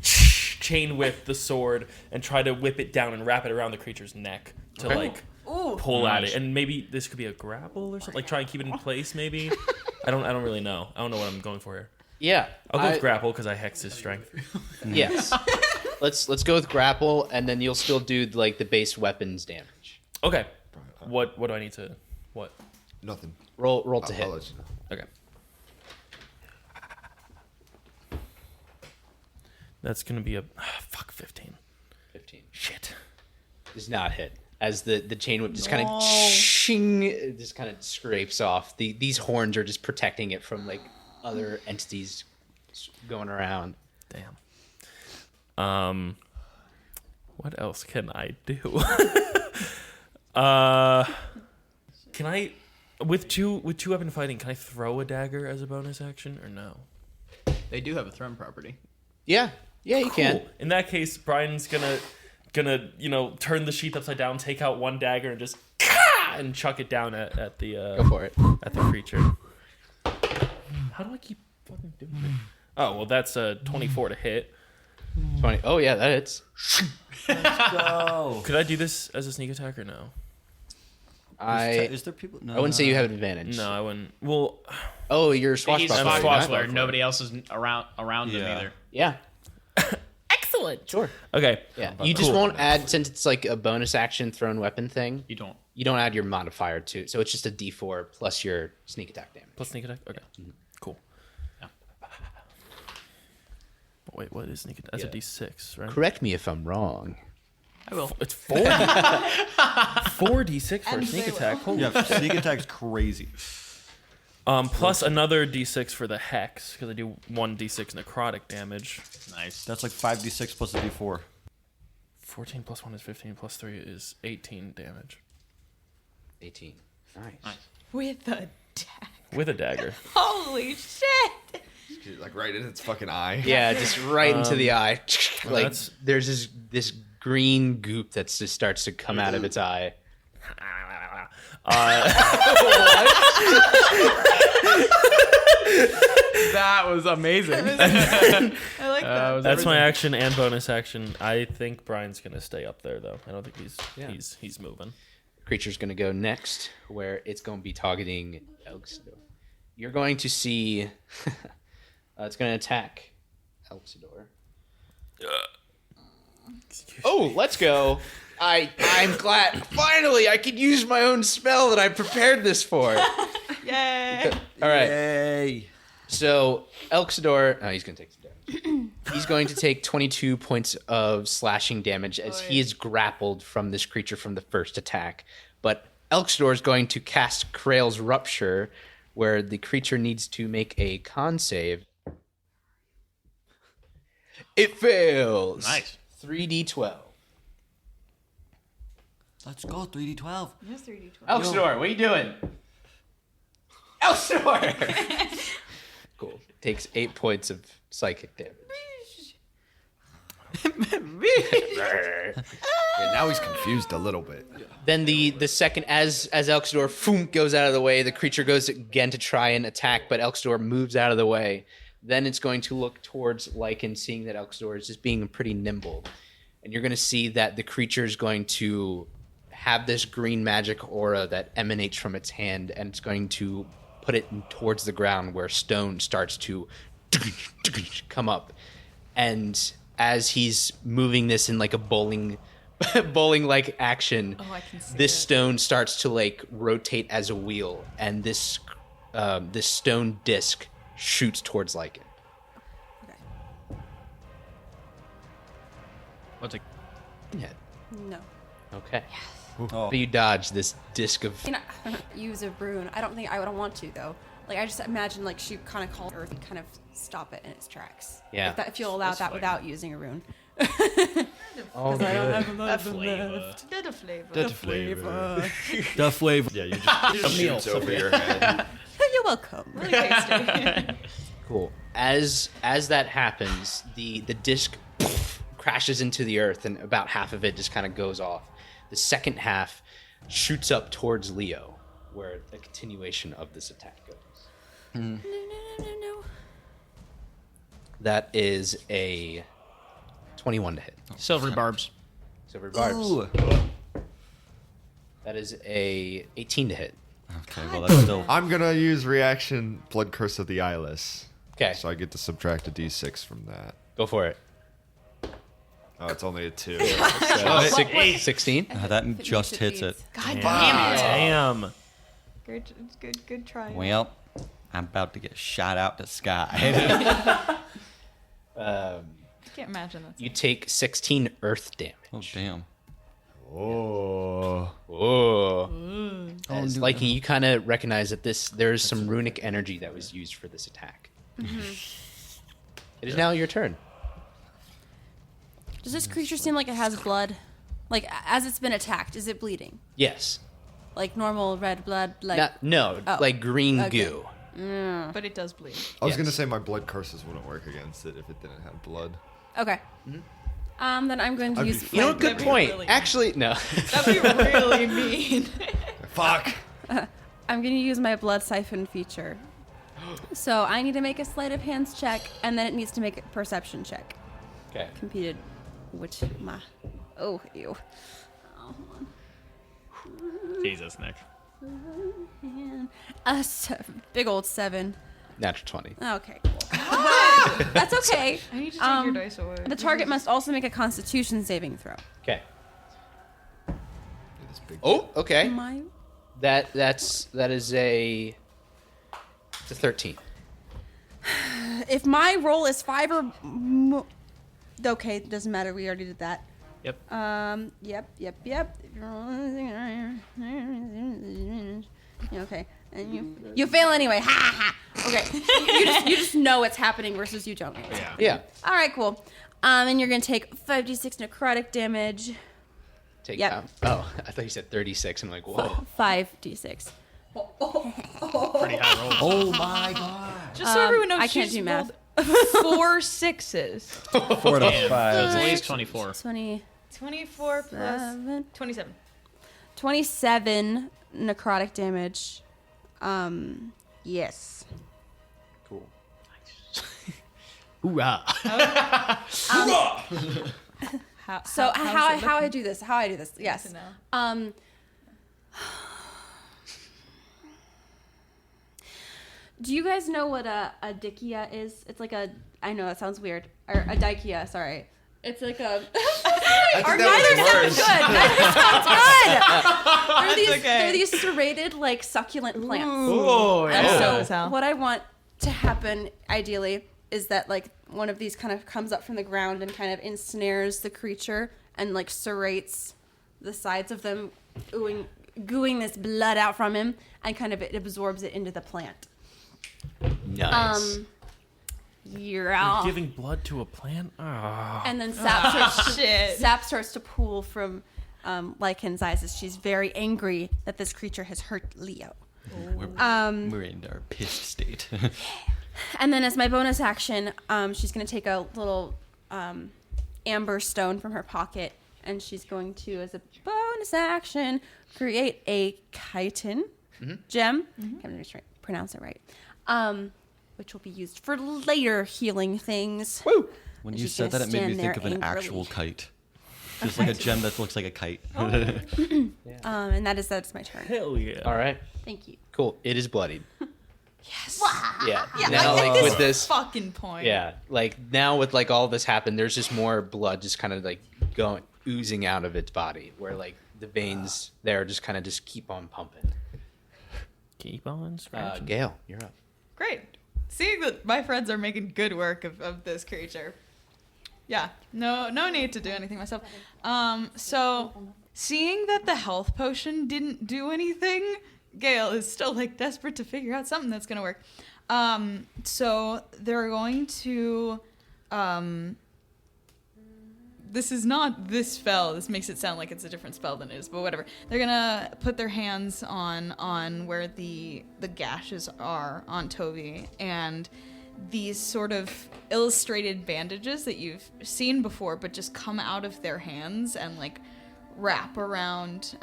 chain whip the sword and try to whip it down and wrap it around the creature's neck to like pull at it. And maybe this could be a grapple or something. Like try and keep it in place. Maybe. I don't really know. I don't know what I'm going for here. Yeah. I'll go with grapple because I hex his strength. Yes. Let's go with grapple, and then you'll still do like the base weapons damage. Okay. What do I need to? What? Nothing. Roll to hit. I'll let you know. Okay. That's gonna be a 15. 15. Shit. Does not hit. As the chain whip just kind of shing, it just kind of scrapes off. These horns are just protecting it from like other entities going around. Damn. What else can I do? Can I with two weapon fighting, can I throw a dagger as a bonus action or no? They do have a thrown property. Yeah, you can. In that case, Brian's gonna turn the sheath upside down, take out one dagger, and just and chuck it down at the Go for it. at the creature. How do I keep fucking doing it? Oh well, that's a 24 to hit. 20. Oh yeah, that hits. Go. Could I do this as a sneak attack or no? Is there people? No. I wouldn't say you have advantage. No, I wouldn't. Well, Oh, you're He's swashbuckler. a I'm swashbuckler. Nobody else is around him Yeah. either. Yeah. excellent. Sure. Okay. Yeah. You just won't add, since it's like a bonus action thrown weapon thing. You don't. You don't add your modifier to, so it's just a D4 plus your sneak attack damage. Plus sneak attack. Okay. Cool. Yeah. But wait, what is sneak attack? That's a D6, right? Correct me if I'm wrong. I will. It's 4d6 for a And sneak they attack. Holy Yeah, sneak attack's crazy. plus another d6 for the hex because I do 1d6 necrotic damage. Nice. That's like 5d6 plus a d4. 14 plus 1 is 15 plus 3 is 18 damage 18. Nice. With a dagger. with a dagger. Holy shit! Like right in its fucking eye. Yeah, just right into the eye. well, Like that's- there's this green goop that just starts to come out of its eye. That was amazing. I like that. That's my action and bonus action. I think Brian's gonna stay up there though. I don't think he's moving. Creature's going to go next, where it's going to be targeting Elxidor. You're going to see... it's going to attack Elxidor. Oh, let's go. I'm glad. Finally, I could use my own spell that I prepared this for. Yay! All right. Yay. So, Elxidor... Oh, he's going to take some damage. He's going to take 22 points of slashing damage as he is grappled from this creature from the first attack. But Elxidor is going to cast Krail's Rupture, where the creature needs to make a con save. It fails. Nice. 3d12. Let's go, 3d12. Just 3d12. Elxidor, what are you doing? Elxidor! Cool. Takes 8 points of psychic damage. Yeah, now he's confused a little bit. Then the second, as Elxidor goes out of the way, the creature goes again to try and attack, but Elxidor moves out of the way. Then it's going to look towards Lycan, seeing that Elxidor is just being pretty nimble. And you're going to see that the creature is going to have this green magic aura that emanates from its hand, and it's going to put it towards the ground where stone starts to come up. And as he's moving this in like a bowling-like action, Oh, I can see this it. stone starts to like rotate as a wheel, and this this stone disc shoots towards Lycan. What's it? Yeah. No. Okay. Oh. How do you dodge this disc of? You know, use a rune. I don't think I would want to though. Like I just imagine like she kind of called Earth and kind of stop it in its tracks. Yeah. If you'll allow that without using a rune. Oh, I don't have a The lot flavor. left. The flavor. The flavor. The flavor. Yeah, you just shoots over your head. You're welcome. Really tasty. Cool. As that happens, the disc crashes into the earth, and about half of it just kind of goes off. The second half shoots up towards Leo, where the continuation of this attack goes. No. That is a 21 to hit. Silver barbs. Silver barbs. Ooh. That is a 18 to hit. Okay, well that's still. I'm gonna use reaction Blood Curse of the Eyeless. Okay, So I get to subtract a d6 from that. go for it. Oh, it's only a 2. 16. That just hits it. God Damn. Good try. Well, I'm about to get shot out the sky. I can't imagine that. You take 16 earth damage. Oh damn. Oh. Oh. As Lycan, you kind of recognize that there's some runic energy that was used for this attack. It is now your turn. Does this creature seem like it has blood? Like as it's been attacked, is it bleeding? Yes. Like normal red blood? Like No, Oh, like green okay. goo. But it does bleed. I was Yes. gonna say my blood curses wouldn't work against it if it didn't have blood. okay. Then I'm going to I'd be use. fine. You know, my- what? Good That'd be point. really- Actually, no. That'd be really mean. Fuck. I'm going to use my blood siphon feature. So I need to make a sleight of hands check, and then it needs to make a perception check. Okay. Competed, which oh ew. Oh, hold Jesus, Nick. on. Big old 7. Natural 20. Okay, cool. That's okay. I need to take your dice away. The target must also make a Constitution saving throw. Okay. This big Oh, okay. My That is a 13. if my roll is 5 or okay, it doesn't matter. We already did that. Yep. Yep. Okay, and you fail anyway. Ha ha. Okay, you just know it's happening versus you don't know. Yeah. Yeah. All right, cool. And you're gonna take 5d6 necrotic damage. Take Yep. Oh, I thought you said 36. I'm like, whoa. 5d6. Pretty high roll. Oh my god. Just so everyone knows, I can't she's do math. rolled 4 6s. 4 to So 5. it's at least 24. 24 plus 27. 27. 27 necrotic damage. Yes. Cool. Hoorah. So how I do this? Yes. to know. Do you guys know what a dikia is? It's like I know that sounds weird. Or a dikia, sorry. It's like a. Neither sounds good. They're these serrated, like succulent plants. Oh, And yeah. so what I want to happen, ideally, is that like one of these kind of comes up from the ground and kind of ensnares the creature and like serrates the sides of them, gooing this blood out from him, and kind of it absorbs it into the plant. Nice. You're giving blood to a plant? Ah. And then sap starts to pool from Lycan's eyes as she's very angry that this creature has hurt Leo. We're in our pissed state. And then as my bonus action, she's going to take a little amber stone from her pocket, and she's going to, as a bonus action, create a chitin gem. I'm going to pronounce it right. Which will be used for later healing things. Woo! When And you she's said gonna that, it made me stand think there of an angrily. actual kite. Just like a gem that looks like a kite. And that's my turn. Hell yeah. All right. Thank you. Cool. It is bloodied. Yes. Yeah. Yeah, Now, I like with this. fucking point. Yeah. Like now with like all this happened, there's just more blood just kind of like oozing out of its body, where like the veins there just kind of just keep on pumping. Keep on scratching. Gale, you're up. Great. Seeing that my friends are making good work of this creature. Yeah, no need to do anything myself. So seeing that the health potion didn't do anything, Gale is still like desperate to figure out something that's gonna work. So they're going to this is not this spell. This makes it sound like it's a different spell than it is, but whatever. They're gonna put their hands on where the gashes are on Tovi, and these sort of illustrated bandages that you've seen before, but just come out of their hands and like wrap around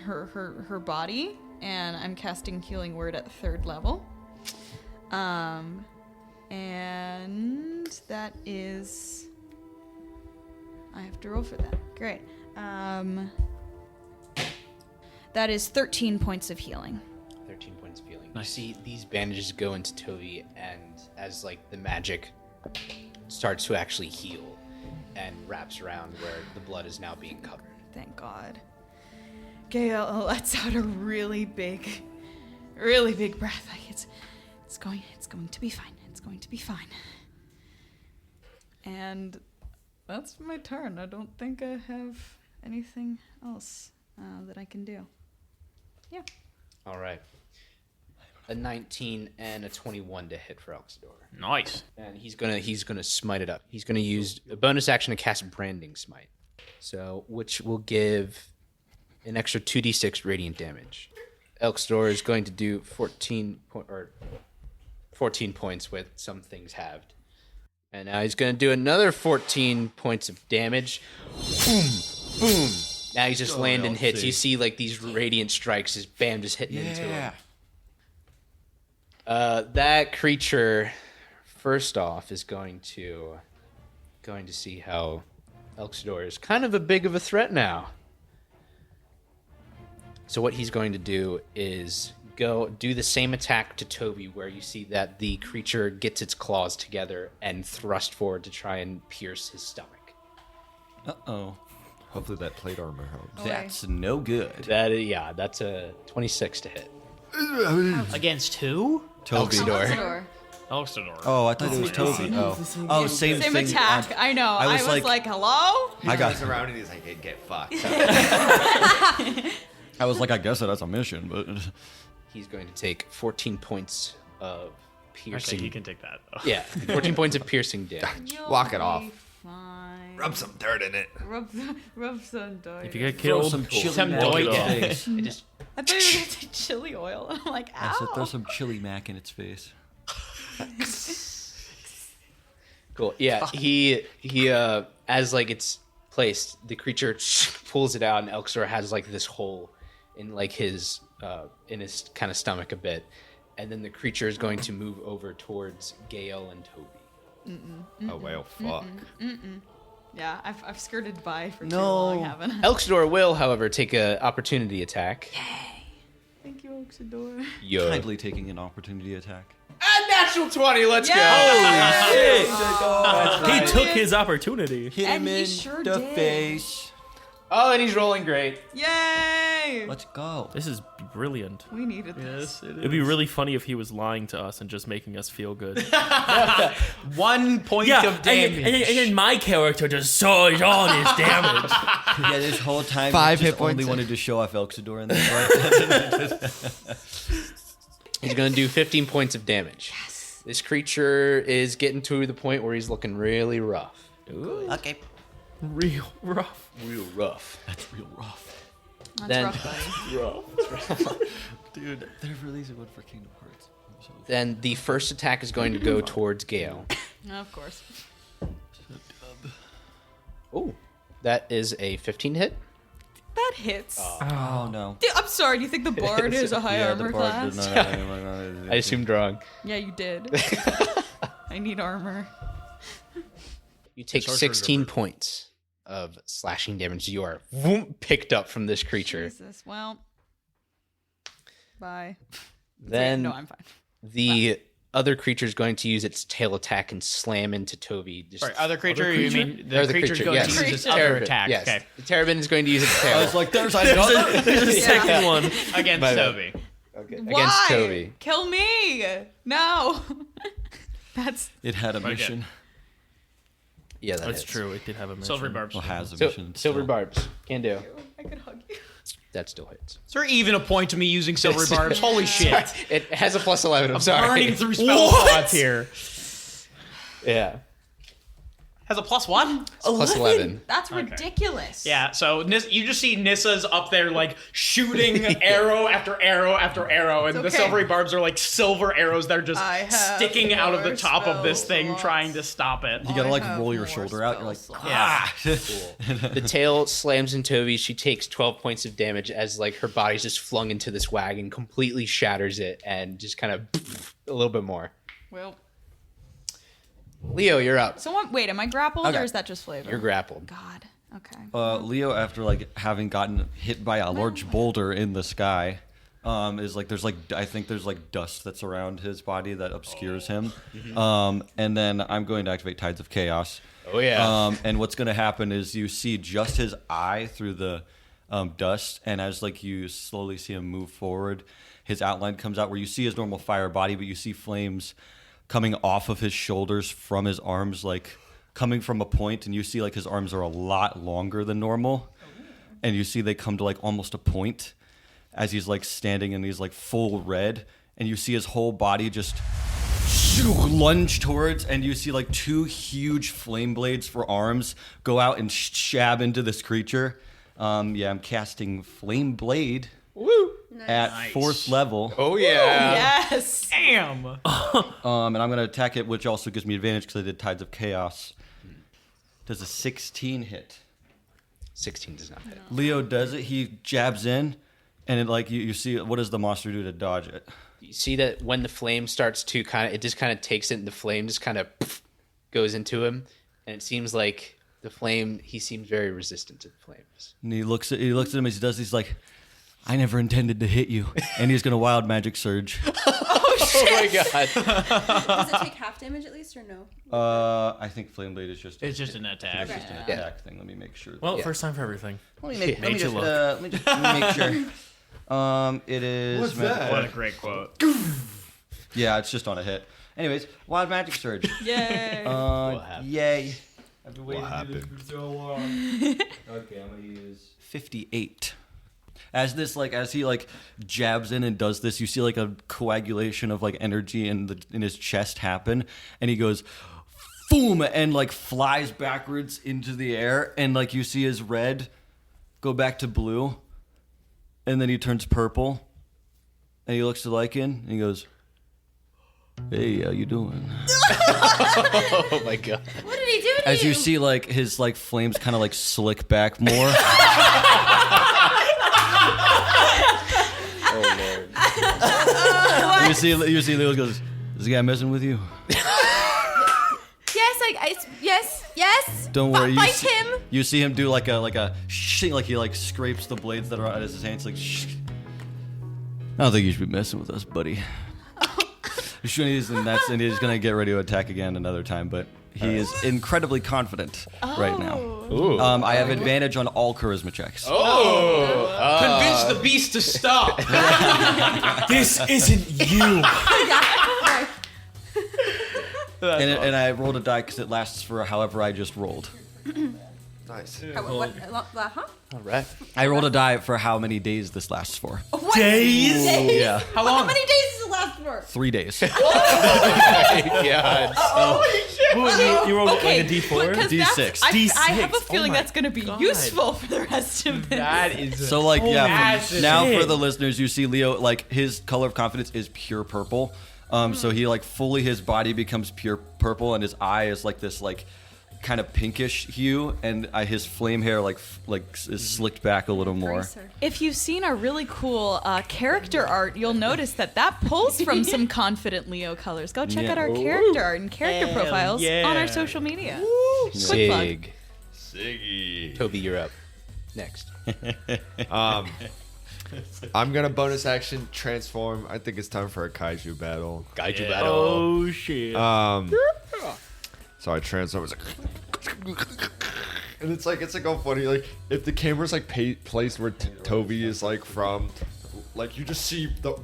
her body. And I'm casting Healing Word at 3rd level. And that is... I have to roll for that. Great. That is 13 points of healing. 13 points of healing. Nice. You see these bandages go into Tovi, and as like the magic starts to actually heal and wraps around where the blood is now being covered. Thank God. Gale lets out a really big breath. Like it's going to be fine. It's going to be fine. And that's my turn. I don't think I have anything else that I can do. Yeah. All right. A 19 and a 21 to hit for Elxidor. Nice. And he's gonna smite it up. He's gonna use a bonus action to cast Branding Smite. So which will give an extra 2d6 radiant damage. Elxidor is going to do 14 points with some things halved. And now he's going to do another 14 points of damage. Boom, boom. Now he's just landing hits. You see like these radiant strikes, just bam, just hitting into him. That creature, first off, is going to see how Elxidor is kind of a big of a threat now. So what he's going to do is go do the same attack to Tovi, where you see that the creature gets its claws together and thrust forward to try and pierce his stomach. Uh-oh. Hopefully that plate armor helps. That's no good. That's a 26 to hit. Against who? Elxidor. Elxidor. Oh, I thought it was Tovi. Oh, same Same thing. attack. I know. I was like, hello? I got around and he's like, hey, get fucked. I was like, I guess that's a mission, but... He's going to take 14 points of piercing. Actually, he can take that, though. Yeah, 14 points of piercing damage. Walk it off. Fine. Rub some dirt in it. Rub some dirt. If you get killed, some chili Some mac doy in its gas. face. I thought you were going to say chili oil. I'm like, I said throw ow. some chili mac in its face. Cool. Yeah, he as like it's placed, the creature pulls it out, and Elxidor has like this hole in like his kind of stomach a bit, and then the creature is going to move over towards Gale and Tovi. Oh well, fuck. Yeah, I've skirted by for too No. long, haven't I? Elxidor will, however, take an opportunity attack. Thank you, Oxidor. Yo. Kindly taking an opportunity attack. A natural 20. Let's go. he took his opportunity. Hit And him he in sure the did. face. Oh, and he's rolling great. Yay! Let's go. This is brilliant. We needed this. It'd be really funny if he was lying to us and just making us feel good. 1 point Yeah, of damage. and then my character just saw all this damage. Yeah, this whole time 5 he hit just only points. wanted to show off Elxidor in this part. He's going to do 15 points of damage. Yes. This creature is getting to the point where he's looking really rough. Okay. Real rough. Real rough. That's real rough. That's Then- rough, buddy. Rough. Dude, they're releasing one for Kingdom Hearts. Then the first attack is going to go towards Gale. Of course. Oh, that is a 15 hit. That hits. Oh, no. Dude, I'm sorry. Do you think the bard is a high armor class? I assumed wrong. Yeah, you did. I need armor. You take Sorcerer 16 points of slashing damage. You are picked up from this creature. Jesus. Well. Bye. Then No, I'm fine. the other creature is going to use its tail attack and slam into Tovi. Just Sorry, other creature? You mean Or the creature's going yes. to use its Creature. other Terrabin, attack? Yes. Okay. The Terrabin is going to use its tail. I was like, there's another. There's a second one. Against My bad. Toby. against Why? Tovi. Kill me! No. That's It had a mission. Yeah, That's true. It did have a mission. Silvery barbs. Well, has a So, mission. silver still. barbs. Can do. I could hug you. That still hits. Is there even a point to me using silvery barbs? Holy shit. It has a plus 11. I'm sorry. Burning through spell slots here. Yeah. Has a plus what? Plus 11. That's ridiculous. Yeah, so you just see Nissa's up there like shooting arrow after arrow after arrow, and the okay. silvery barbs are like silver arrows that are just I have sticking out of the more top of this spell thing, slots. trying to stop it. You gotta like I have roll your more shoulder out. You're like, spell Yeah. The tail slams in Tovi. She takes 12 points of damage as like her body's just flung into this wagon, completely shatters it, and just kind of a little bit more. Well, Leo, you're up. wait, am I grappled Okay. or is that just flavor? You're grappled. God. Okay. Leo, after like having gotten hit by a large boulder in the sky, is like I think there's like dust that's around his body that obscures him. And then I'm going to activate Tides of Chaos. Oh yeah. And what's going to happen is you see just his eye through the dust, and as like you slowly see him move forward, his outline comes out where you see his normal fire body, but you see flames coming off of his shoulders from his arms, like coming from a point, and you see like his arms are a lot longer than normal, and you see they come to like almost a point as he's like standing and he's like full red, and you see his whole body just lunge towards, and you see like two huge flame blades for arms go out and stab into this creature. I'm casting Flame Blade. Woo. At 4th level. Oh yeah. Yes. Damn. And I'm going to attack it, which also gives me advantage because I did Tides of Chaos. Does a 16 hit? 16 does not hit. Leo does it. He jabs in, and it like you see, what does the monster do to dodge it? You see that when the flame starts to it just kind of takes it, and the flame just kind of goes into him, and it seems like he seems very resistant to the flames. And he looks at him as he does. He's like, I never intended to hit you. And he's going to wild magic surge. Oh my god. Does it take half damage at least or no? I think Flame Blade is just... It's just an attack. It's just an attack thing. Let me make sure. Well, first time for everything. Let me Made you look. let me make sure. It is... What's that? What a great quote. Yeah, it's just on a hit. Anyways, wild magic surge. Yay. Yay. I've been waiting What to do this happened? for so long. Okay, I'm gonna use 58. As he like jabs in and does this, you see like a coagulation of like energy in his chest happen, and he goes boom and like flies backwards into the air, and like you see his red go back to blue, and then he turns purple, and he looks to Lycan and he goes, "Hey, how you doing?" Oh my god. What did he do to As you see like his like flames kind of like slick back more. Oh lord. You see Leo goes, "Is the guy messing with you?" Yes. Don't worry. Fight him. You see him do like a shing, like he like scrapes the blades that are out of his hands, like shh. I don't think you should be messing with us, buddy. And he's gonna get ready to attack again another time, but he is incredibly confident right now. Ooh. I have advantage on all charisma checks. Convince the beast to stop. This isn't you. And I rolled a die because it lasts for however I just rolled. Nice. Huh? All right. I rolled a die for how many days this lasts for. Days? Yeah, How long? How many days does it last for? 3 days. God. You rolled Okay, like a D4? because D6. I have a D6. feeling Oh my that's going to be God. useful for the rest of this. That is. So like massive now shit. for the listeners, you see Leo like his color of confidence is pure purple. So he like fully his body becomes pure purple, and his eye is like this like kind of pinkish hue, and his flame hair like is slicked back a little more. If you've seen our really cool character art, you'll notice that pulls from some confident Leo colors. Go check out our character art and character profiles on our social media. Quick plug. Sig. Siggy. Toby, you're up. Next. I'm gonna bonus action transform. I think it's time for a kaiju battle. Kaiju battle. Oh, shit. So I transform. It's like, and it's like all funny. Like if the camera's like placed where Toby is like from, like you just see the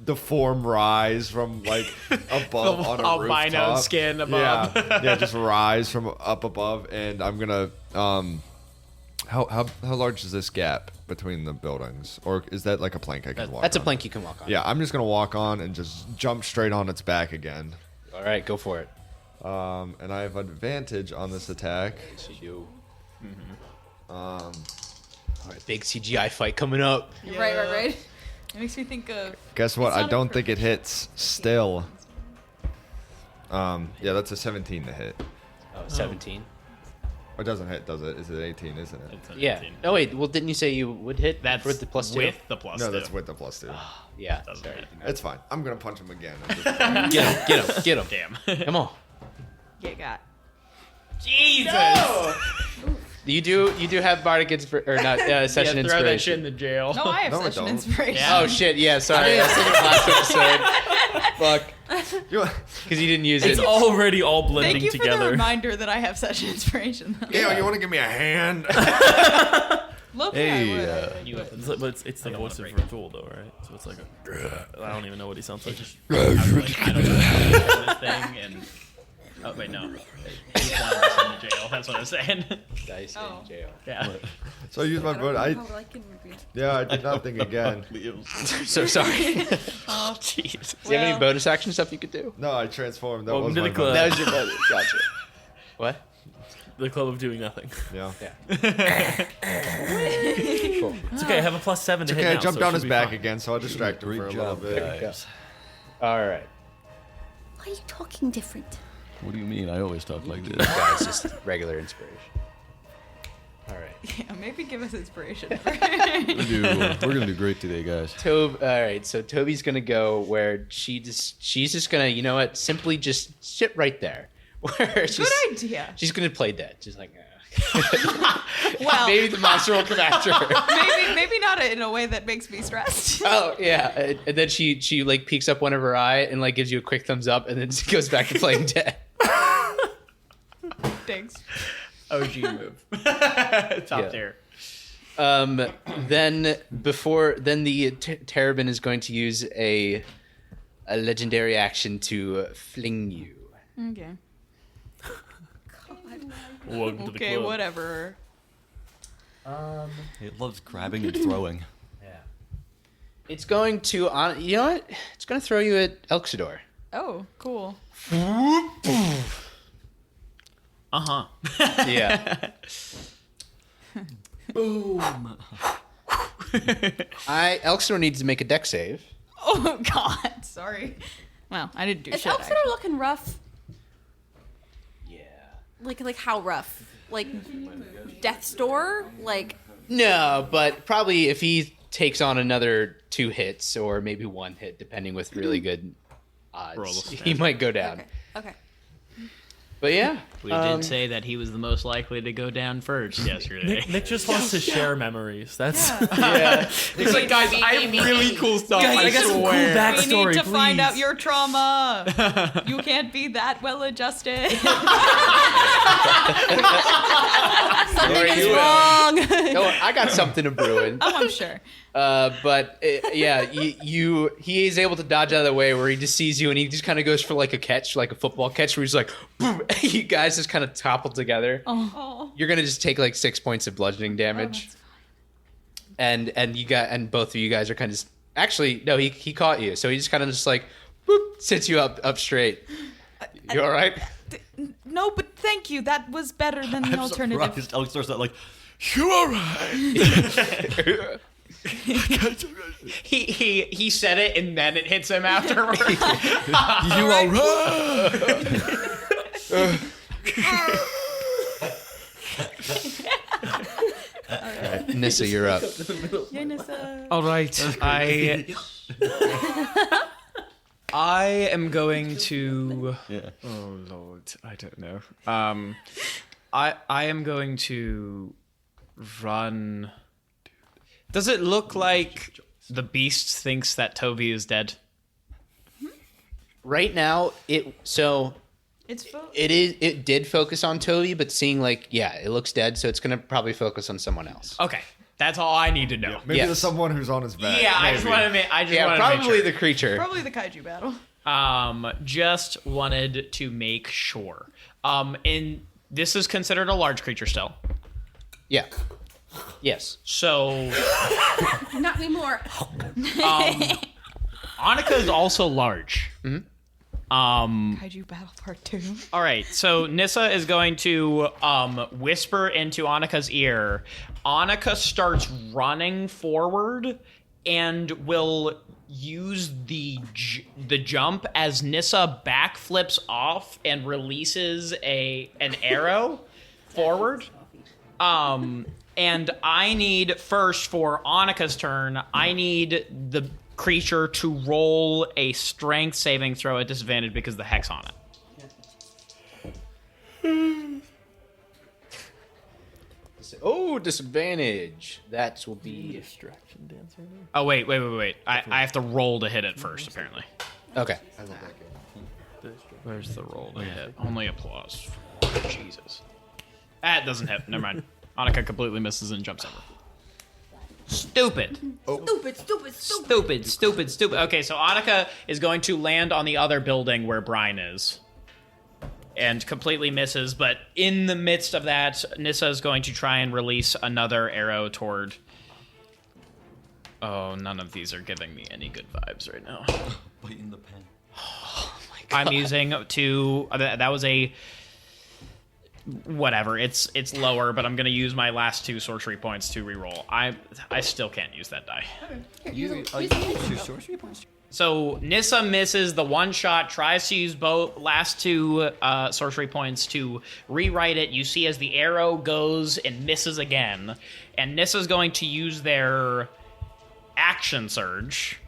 the form rise from like above on a albino rooftop. skin above. Yeah, just rise from up above, and I'm gonna how large is this gap between the buildings, or is that like a plank I can walk? That's a on? plank you can walk on. Yeah, I'm just gonna walk on and just jump straight on its back again. All right, go for it. And I have advantage on this attack. All right, big CGI fight coming up. Right. It makes me think of. Guess what? It's I not a don't think it hits still. Yeah, that's a 17 to hit. Oh, 17. It doesn't hit, does it? Is it 18, isn't it? It's an Yeah. 18. Oh wait, well didn't you say you would hit? That's with the plus 2? with the plus No, 2. that's with the plus 2. Yeah. Doesn't Sorry. hit. It's fine. I'm gonna punch him again. at this point. Get him. Damn. Come on. Yeah, got. Jesus! You do have bardic or not session Yeah, throw that shit inspiration. in the jail. No, I have No, I session don't. inspiration. Yeah. Oh shit! Yeah, sorry. I was thinking last episode. Fuck, You- because you didn't use It's it. already all blending Thank you for the together. reminder that I have session inspiration. Gail, you want to give me a hand? Look, Hey, I would. You have But it's the don't voice wanna of break Ventalor, though, right? So it's like I don't even know what he sounds like. I don't know this thing and oh wait no, he's one of us in the jail. That's what I'm saying. Dice Oh. in jail. Yeah. So I used my vote. I did not think again. So sorry. Oh, Jeez. Do you have any bonus action stuff you could do? No, I transformed. That Welcome was to my the club. vote. That was your bonus. Gotcha. What? The club of doing nothing. Yeah. Cool. It's okay. I have a +7 to hit Okay, I now, jumped so it on should his be back fine. again, so I'll distract him for a little bit. guys. All right. Why are you talking different? What do you mean? I always talk like this. Guys, just regular inspiration. All right. Yeah, maybe give us inspiration. We're gonna do great today, guys. All right. So Toby's gonna go where she's just gonna, you know what? Simply just sit right there. Where she's, Good idea. She's gonna play dead. She's like, Well, maybe the monster will come after her. maybe not in a way that makes me stressed. Oh yeah, and then she like peeks up one of her eye and like gives you a quick thumbs up, and then goes back to playing dead. Thanks. OG move. Top tier. Then the Terrabin is going to use a legendary action to fling you. Okay. Welcome to the Okay, club. whatever. It loves grabbing and throwing. Yeah. It's going to you know what? It's going to throw you at Elxidor. Oh, cool. Uh-huh. Yeah. Boom. Elxidor needs to make a deck save. Oh God, sorry. Well, I didn't do Is shit. Elxidor actually. looking rough? Yeah. Like how rough? Like death's door? Like No, but probably if he takes on another 2 hits or maybe 1 hit, depending with really good odds, he might go down. okay. But yeah, We did say that he was the most likely to go down first yesterday. Nick just wants to share memories. That's yeah. He's like, guys, I have really cool stuff. I got some cool We backstory. need to find please. out your trauma. You can't be that well adjusted. Something is you wrong. No, I got something to brewing. Oh, I'm sure. But yeah, he is able to dodge out of the way where he just sees you and he just kind of goes for like a catch, like a football catch, where he's like, boom, you guys just kind of topple together. Oh. You're gonna just take like 6 points of bludgeoning damage, and both of you guys are kind of actually no, he caught you, so he just kind of just like boop, sits you up straight. You all right? No, but thank you. That was better than the I'm alternative. surprised Elxidor's not like, you alright? He said it and then it hits him afterwards. You alright? Nissa, you're up. All right, I am going to. Yeah. Oh Lord, I don't know. I am going to run. Does it look like the beast thinks that Tovi is dead? Right now, it did focus on Tovi, but seeing like it looks dead, so it's gonna probably focus on someone else. Okay. That's all I need to know. Maybe there's someone who's on his back. Yeah, I Maybe. just want to make. Probably the creature. Probably the kaiju battle. Just wanted to make sure. And this is considered a large creature still. Yeah. Yes. So. Not anymore. Annika is also large. Mm-hmm. Kaiju battle part 2. All right, so Nissa is going to whisper into Annika's ear. Annika starts running forward and will use the jump as Nissa backflips off and releases an arrow forward. And I need first for Annika's turn, I need the creature to roll a strength saving throw at disadvantage because of the hex on it. Oh, disadvantage. That will be Distraction dancer. Oh, wait. I have to roll to hit it first, apparently. okay. Where's the roll to hit? Only a plus. Jesus. That doesn't hit. Never mind. Annika completely misses and jumps over. Stupid. Stupid. Okay, so Annika is going to land on the other building where Brian is. And completely misses, but in the midst of that, Nissa is going to try and release another arrow toward... Oh, none of these are giving me any good vibes right now. Biting the pen. Oh my God. I'm using two... That was a... Whatever, it's lower, but I'm going to use my last 2 sorcery points to reroll. I still can't use that die. You use 2 sorcery points? So Nissa misses the one shot, tries to use both last 2 sorcery points to rewrite it. You see as the arrow goes and misses again, and Nissa's going to use their action surge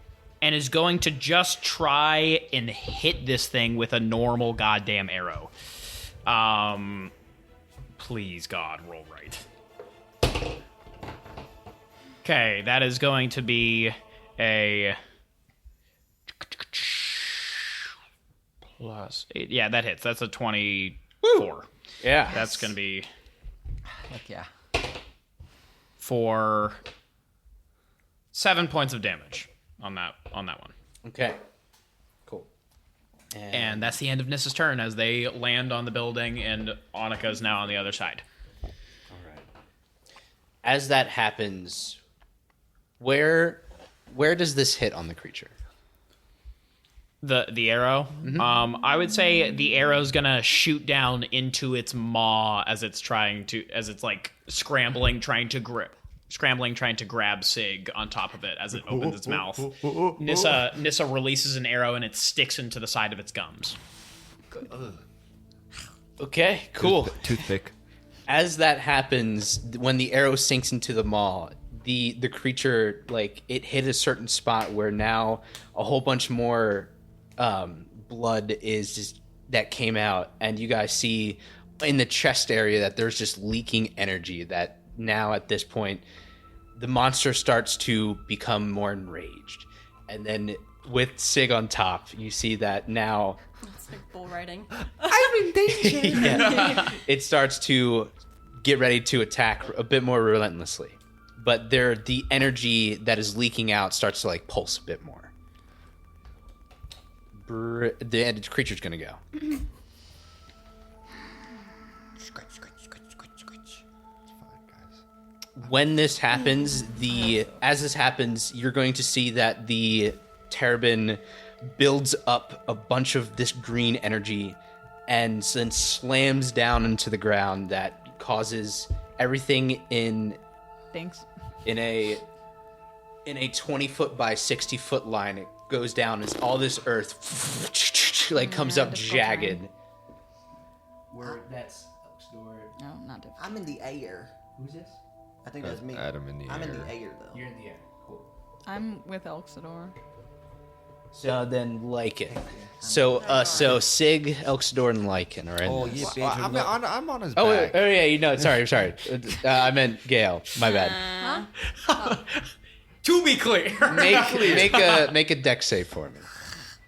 and is going to just try and hit this thing with a normal goddamn arrow. Please, God, roll right. Okay, that is going to be a plus 8. Yeah, that hits. That's a 24. Woo! Yeah. That's going to be Heck yeah. for 7 points of damage on that one. Okay. Cool. And that's the end of Nissa's turn as they land on the building, and Annika is now on the other side. All right. As that happens, where does this hit on the creature? The arrow? Mm-hmm. I would say the arrow's gonna shoot down into its maw as it's like scrambling, trying to grab Sig on top of it as it opens its mouth. Nissa releases an arrow and it sticks into the side of its gums. Okay, cool. Toothpick. As that happens, when the arrow sinks into the maw, the creature, like, it hit a certain spot where now a whole bunch more blood is just that came out, and you guys see in the chest area that there's just leaking energy that now at this point the monster starts to become more enraged, and then with Sig on top, you see that now It's like bull riding. I'm in danger. yeah, it starts to get ready to attack a bit more relentlessly, but the energy that is leaking out starts to like pulse a bit more. The creature's gonna go. When this happens, as this happens, you're going to see that the Terrabin builds up a bunch of this green energy and then slams down into the ground that causes everything in a 20-foot by 60-foot line. It goes down as all this earth like comes up jagged. That's No, not different. I'm in the air. Who's this? I think that's me. Adam in the I'm air. in the air though. You're in the air. Cool. I'm with Elxidor. So then Lycan. So Sig, Elxidor, and Lycan are in Oh, this. yeah, bitch. I'm on his Oh, back. yeah, you know. Sorry. I meant Gale. My bad. To be clear, Make a dex save for me.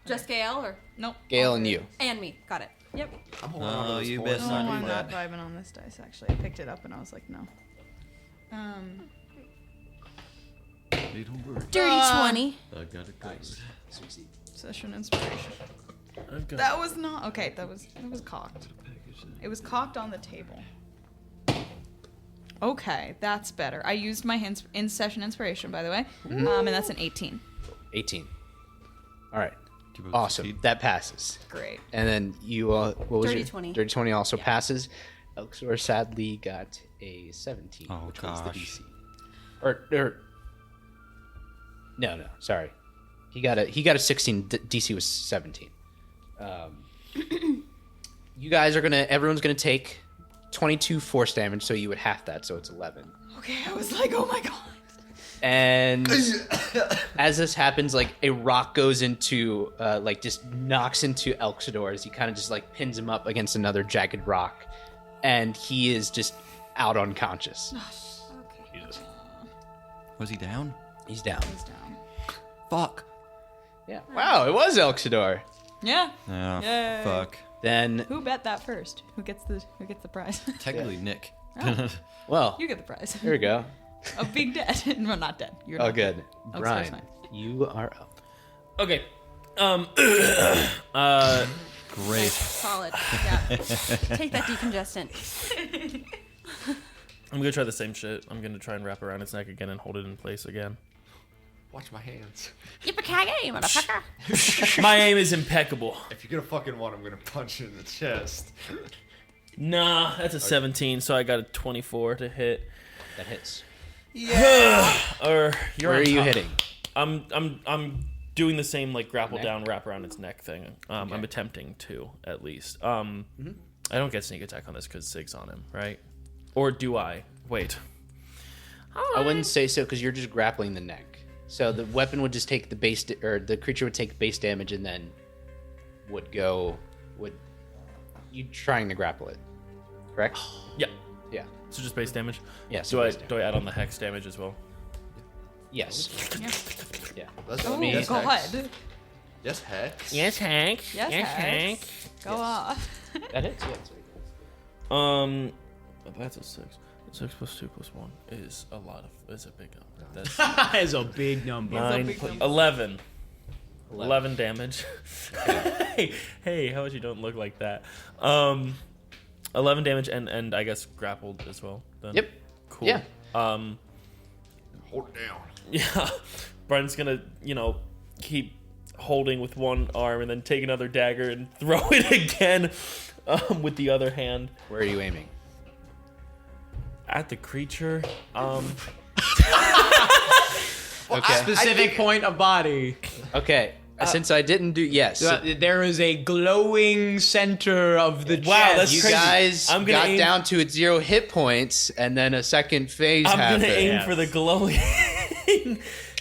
Just Gale or Nope. Gale and you. and me. Got it. Yep. I'm holding on to this you horse. best No, not do I'm that. not vibing on this dice, actually. I picked it up and I was like, no. Dirty 20. I got it covered. Succeed. Session inspiration. That was not okay. That was cocked. It was cocked on the table. Okay, that's better. I used my in session inspiration, by the way, and that's an 18. 18. All right. Awesome. That passes. Great. And then you, what was Dirty your 20. Dirty 20 also passes. Elxor sadly got a 17, which was the DC. Or no, sorry. He got a 16. DC was 17. You guys are everyone's gonna take 22 force damage, so you would half that, so it's 11. Okay, I was like, oh my god. And as this happens, like a rock goes into, just knocks into Elxor as he kind of just like pins him up against another jagged rock, and he is just out unconscious. Okay. Jesus. Was he down? He's down. He's down. Fuck. Yeah. Wow, it was Elxor. Yeah. Yeah. Yay. Fuck. Then, Who bet that first? Who gets the prize? Technically, Nick. well, You get the prize. here we go. Of being dead. No, not dead. You're Oh, not good. dead. Oh, Brian, sorry, you are up. Okay. Great. Solid. Yeah. Take that decongestant. I'm gonna try the same shit. I'm gonna try and wrap around its neck again and hold it in place again. Watch my hands. Yippee-ki-yay, motherfucker. My aim is impeccable. If you're gonna fucking want, I'm gonna punch you in the chest. Nah, that's a 17, so I got a 24 to hit. That hits. Or you're Where on are you top. hitting? I'm doing the same like grapple down, wrap around its neck thing. Okay. I'm attempting to at least. I don't get sneak attack on this because Sig's on him, right? Or do I? Wait. I wouldn't say so because you're just grappling the neck. So the weapon would just take the base, or the creature would take base damage and then would you trying to grapple it, correct? Yeah. Yeah. So just base damage. Yeah. So Do I base damage. do I add on the hex damage as well? Yes. Yeah. Let's Oh, yes, God. Hex. Yes, Hex. Yes, Hank. Yes, Hank. Go off. That hits. Yeah. That's a 6. 6 plus 2 plus 1 is a big number. That's That is a big number. 9 plus 11. 11 damage. hey, how about you don't look like that? 11 damage and I guess grappled as well. Then. Yep. Cool. Yeah. Hold it down. Yeah. Brian's gonna, keep holding with one arm and then take another dagger and throw it again with the other hand. Where are you aiming? At the creature. Okay. Specific point of body. Okay. Since I didn't do yes. There is a glowing center of the Wow, chest. that's You crazy. guys I'm gonna got aim- down to its 0 hit points, and then a second phase I'm happened. gonna aim for the glowing,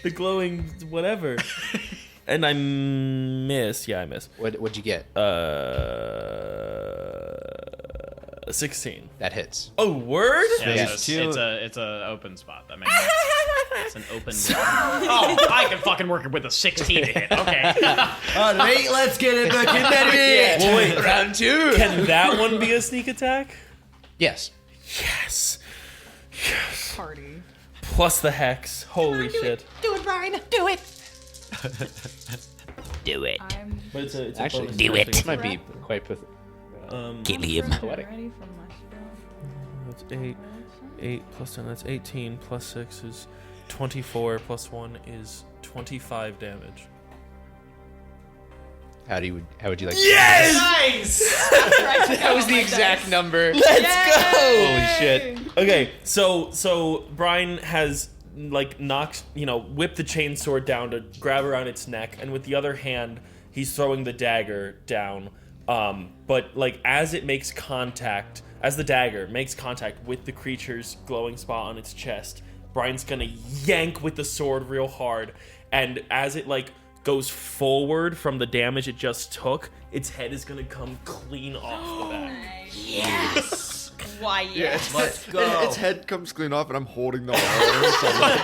the glowing whatever, and I miss. Yeah, I miss. What'd you get? 16. That hits. Oh, word? Yeah, Yes. it's a open spot. That makes sense. It's an open. Oh, I can fucking work it with a 16 to hit. Okay. All right, let's get it back in that bitch. Well, wait, Round 2. can that one be a sneak attack? Yes. Yes. Party. Plus the hex. Holy shit. Do it, Brian. Do it. Do it. But it's Actually, bonus do action. it. This might be quite pathetic. Kill him. Poetic. Ready for my That's 8. 8 plus 10, that's 18. Plus 6 is 24. Plus 1 is 25 damage. How would you like? Yes! Nice. That was the exact number. Let's go! Holy shit. Okay, so Brian has knocked, whipped the chainsword down to grab around its neck, and with the other hand, he's throwing the dagger down. But as it makes contact, as the dagger makes contact with the creature's glowing spot on its chest, Brian's gonna yank with the sword real hard, and as it goes forward from the damage it just took, its head is gonna come clean off the back. Yes. Why yes? Let's go. Its head comes clean off, and I'm holding the arm. So I'm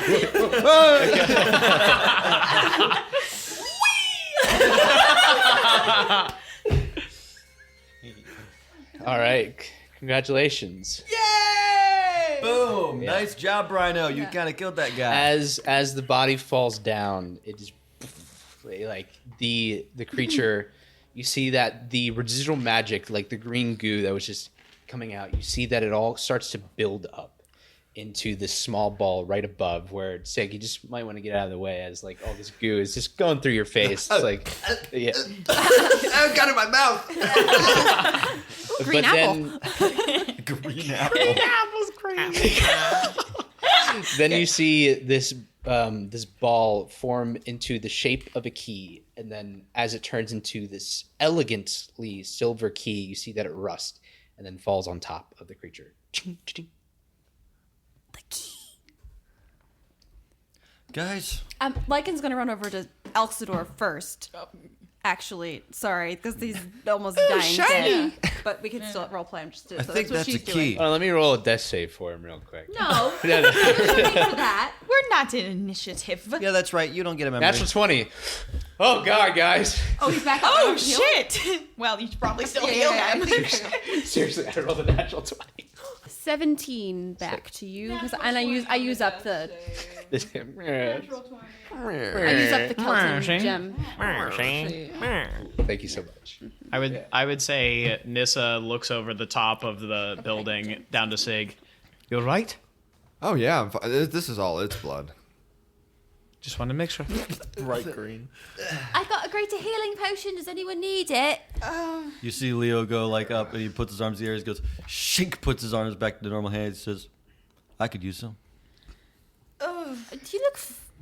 All right. Congratulations. Boom. Boom! Nice job, Rhino. You kind of killed that guy. As the body falls down, it is like the creature. You see that the residual magic, like the green goo that was just coming out, you see that it all starts to build up into this small ball right above where Sig, you just might want to get out of the way as like all this goo is just going through your face. It's like, yeah. I've got it in my mouth. Green apple. Green apple. Then you see this this ball form into the shape of a key, and then as it turns into this elegantly silver key, you see that it rusts and then falls on top of the creature. The key. Guys. Lycan's gonna run over to Elxidor first. Actually, sorry, because he's almost dying. shiny. Dead. But we can still roleplay him. Just I think that's a key. Let me roll a death save for him real quick. No, No, no. for that. We're not in initiative. Yeah, that's right. You don't get a memory. Natural 20. Oh, God, guys. Oh, he's back. Oh, up. shit! Well, you should probably still Yeah, heal yeah, him. Seriously, I rolled a natural 20. 17 back to you, and I use up the Kelton gem. Thank you so much. I would say Nissa looks over the top of the building down to Sig. You're right. Oh yeah, I'm this is all its blood. Just wanted to make sure. Bright green. I got a greater healing potion. Does anyone need it? You see Leo go like up, and he puts his arms in the air. He goes, shink, puts his arms back to normal hands. He says, "I could use some."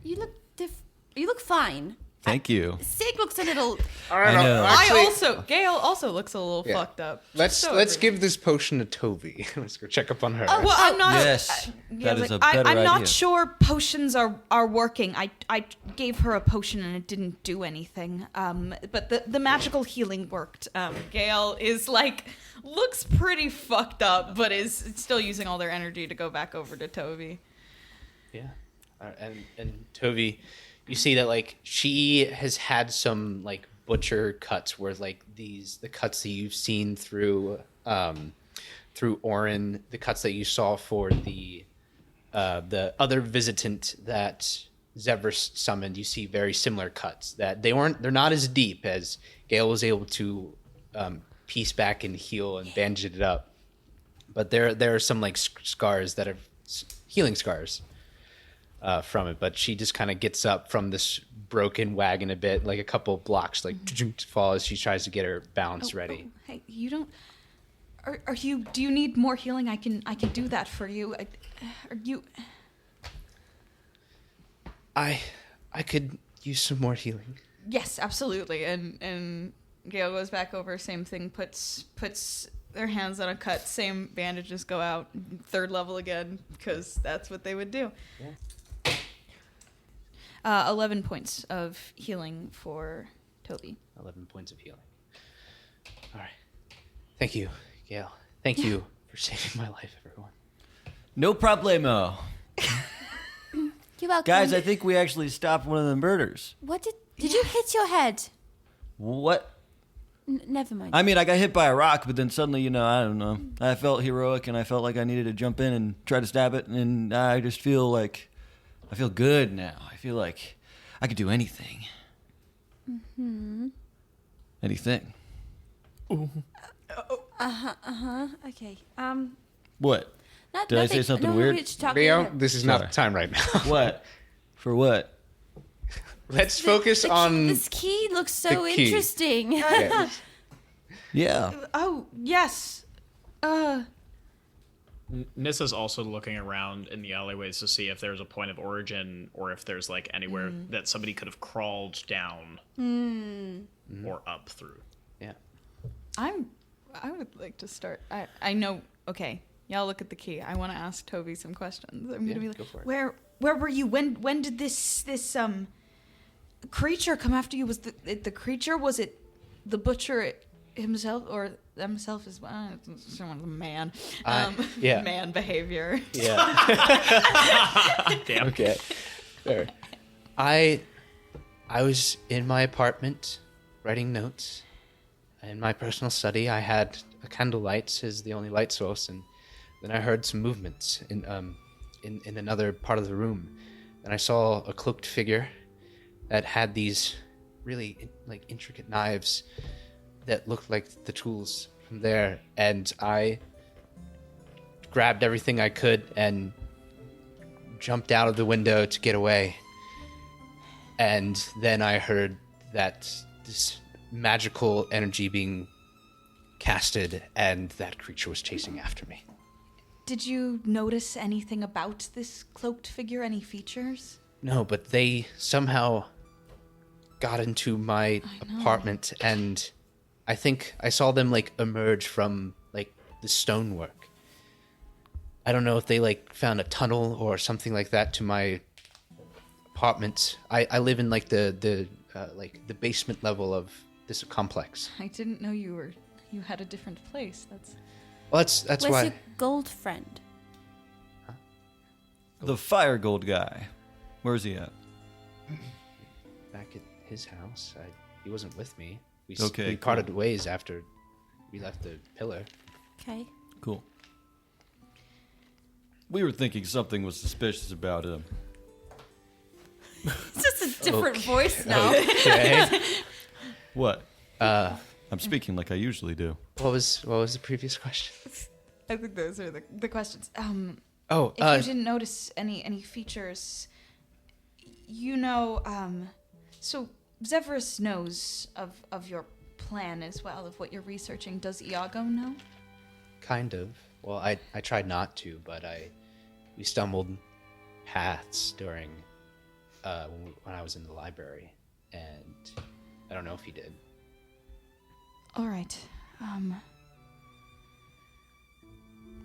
You look fine. Thank you. Sig looks a little. I know. Gail also looks a little Yeah. fucked up. Let's give this potion to Tovi. Let's go check up on her. Well, I'm not. Yes, that is a better I'm idea. not sure potions are working. I gave her a potion and it didn't do anything. But the magical healing worked. Gail is like looks pretty fucked up, but is still using all their energy to go back over to Tovi. Yeah. And Tovi, you see that like she has had some like butcher cuts where like the cuts that you've seen through Orin, the cuts that you saw for the other visitant that Zevris summoned, you see very similar cuts that they're not as deep as Gale was able to piece back and heal and bandage it up. But there are some like scars that are healing scars from it. But she just kind of gets up from this broken wagon a bit, like a couple blocks, like to fall as she tries to get her balance ready. Hey, you don't. Are you? Do you need more healing? I can do that for you. Are you? I could use some more healing. Yes, absolutely. And Gail goes back over. Same thing. Puts their hands on a cut. Same bandages go out. Third level again because that's what they would do. Yeah. 11 points of healing for Tovi. 11 points of healing. All right. Thank you, Gail. Thank you for saving my life, everyone. No problemo. You're welcome. Guys, I think we actually stopped one of the murders. What did you hit your head? What? Never mind. I mean, I got hit by a rock, but then suddenly, I don't know. I felt heroic, and I felt like I needed to jump in and try to stab it, and I just feel like I feel good now. I feel like I could do anything. Mm-hmm. Anything. Okay. What? Did I say something weird? Leo, this is not the time right now. What? For what? Let's focus on This key looks so the key. interesting. Yeah. Oh yes. Nissa's also looking around in the alleyways to see if there's a point of origin or if there's like anywhere that somebody could have crawled down or up through. Yeah. I would like to start. I know. Okay, y'all look at the key. I want to ask Tovi some questions. I'm gonna be like, go for it. where were you? When did this creature come after you? Was the creature? Was it the butcher himself or himself as well? It's a man. Yeah. Man behavior. Yeah. Damn. Okay. Fair. I was in my apartment writing notes. In my personal study, I had a candlelight as the only light source, and then I heard some movements in another part of the room, and I saw a cloaked figure that had these really like intricate knives that looked like the tools from there, and I grabbed everything I could and jumped out of the window to get away. And then I heard that this magical energy being casted, and that creature was chasing after me. Did you notice anything about this cloaked figure? Any features? No, but they somehow got into my apartment, and I think I saw them like emerge from like the stonework. I don't know if they like found a tunnel or something like that to my apartment. I live in like the basement level of this complex. I didn't know you had a different place. That's That's Where's why. your gold friend? The fire gold guy. Where's he at? Back at his house. He wasn't with me. We Okay, we parted ways after we left the pillar. Okay. Cool. We were thinking something was suspicious about him. It's just a different voice now. Okay. What? I'm speaking like I usually do. What was the previous question? I think those are the questions. If Oh, you didn't notice any features, you know, so Zephyrus knows of your plan as well, of what you're researching. Does Iago know? kind of. Well, I tried not to, but we stumbled paths during when I was in the library, and I don't know if he did. All right.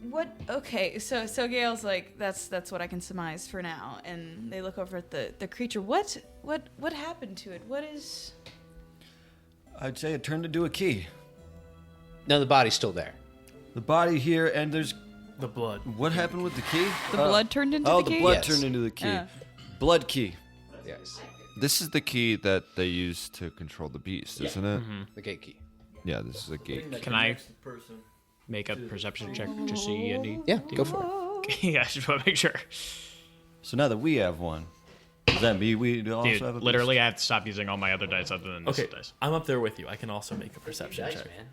What? Okay. So Gail's like, that's what I can surmise for now, and they look over at the creature. What happened to it? What is? I'd say it turned into a key. No, the body's still there. The body here, and there's the blood. What happened with the key? The blood turned into the key? The blood Yes. turned into the key. Yeah. Blood key. Yes. This is the key that they use to control the beast, isn't it? Mm-hmm. The gate key. Yeah, this is a gate key. Can I make a perception check to see any? Yeah, go for it. Yeah, I just want to make sure. So now that we have one, does that mean we also Dude, have a literally, I have to stop using all my other dice other than this Okay, dice. I'm up there with you. I can also make a perception check. man.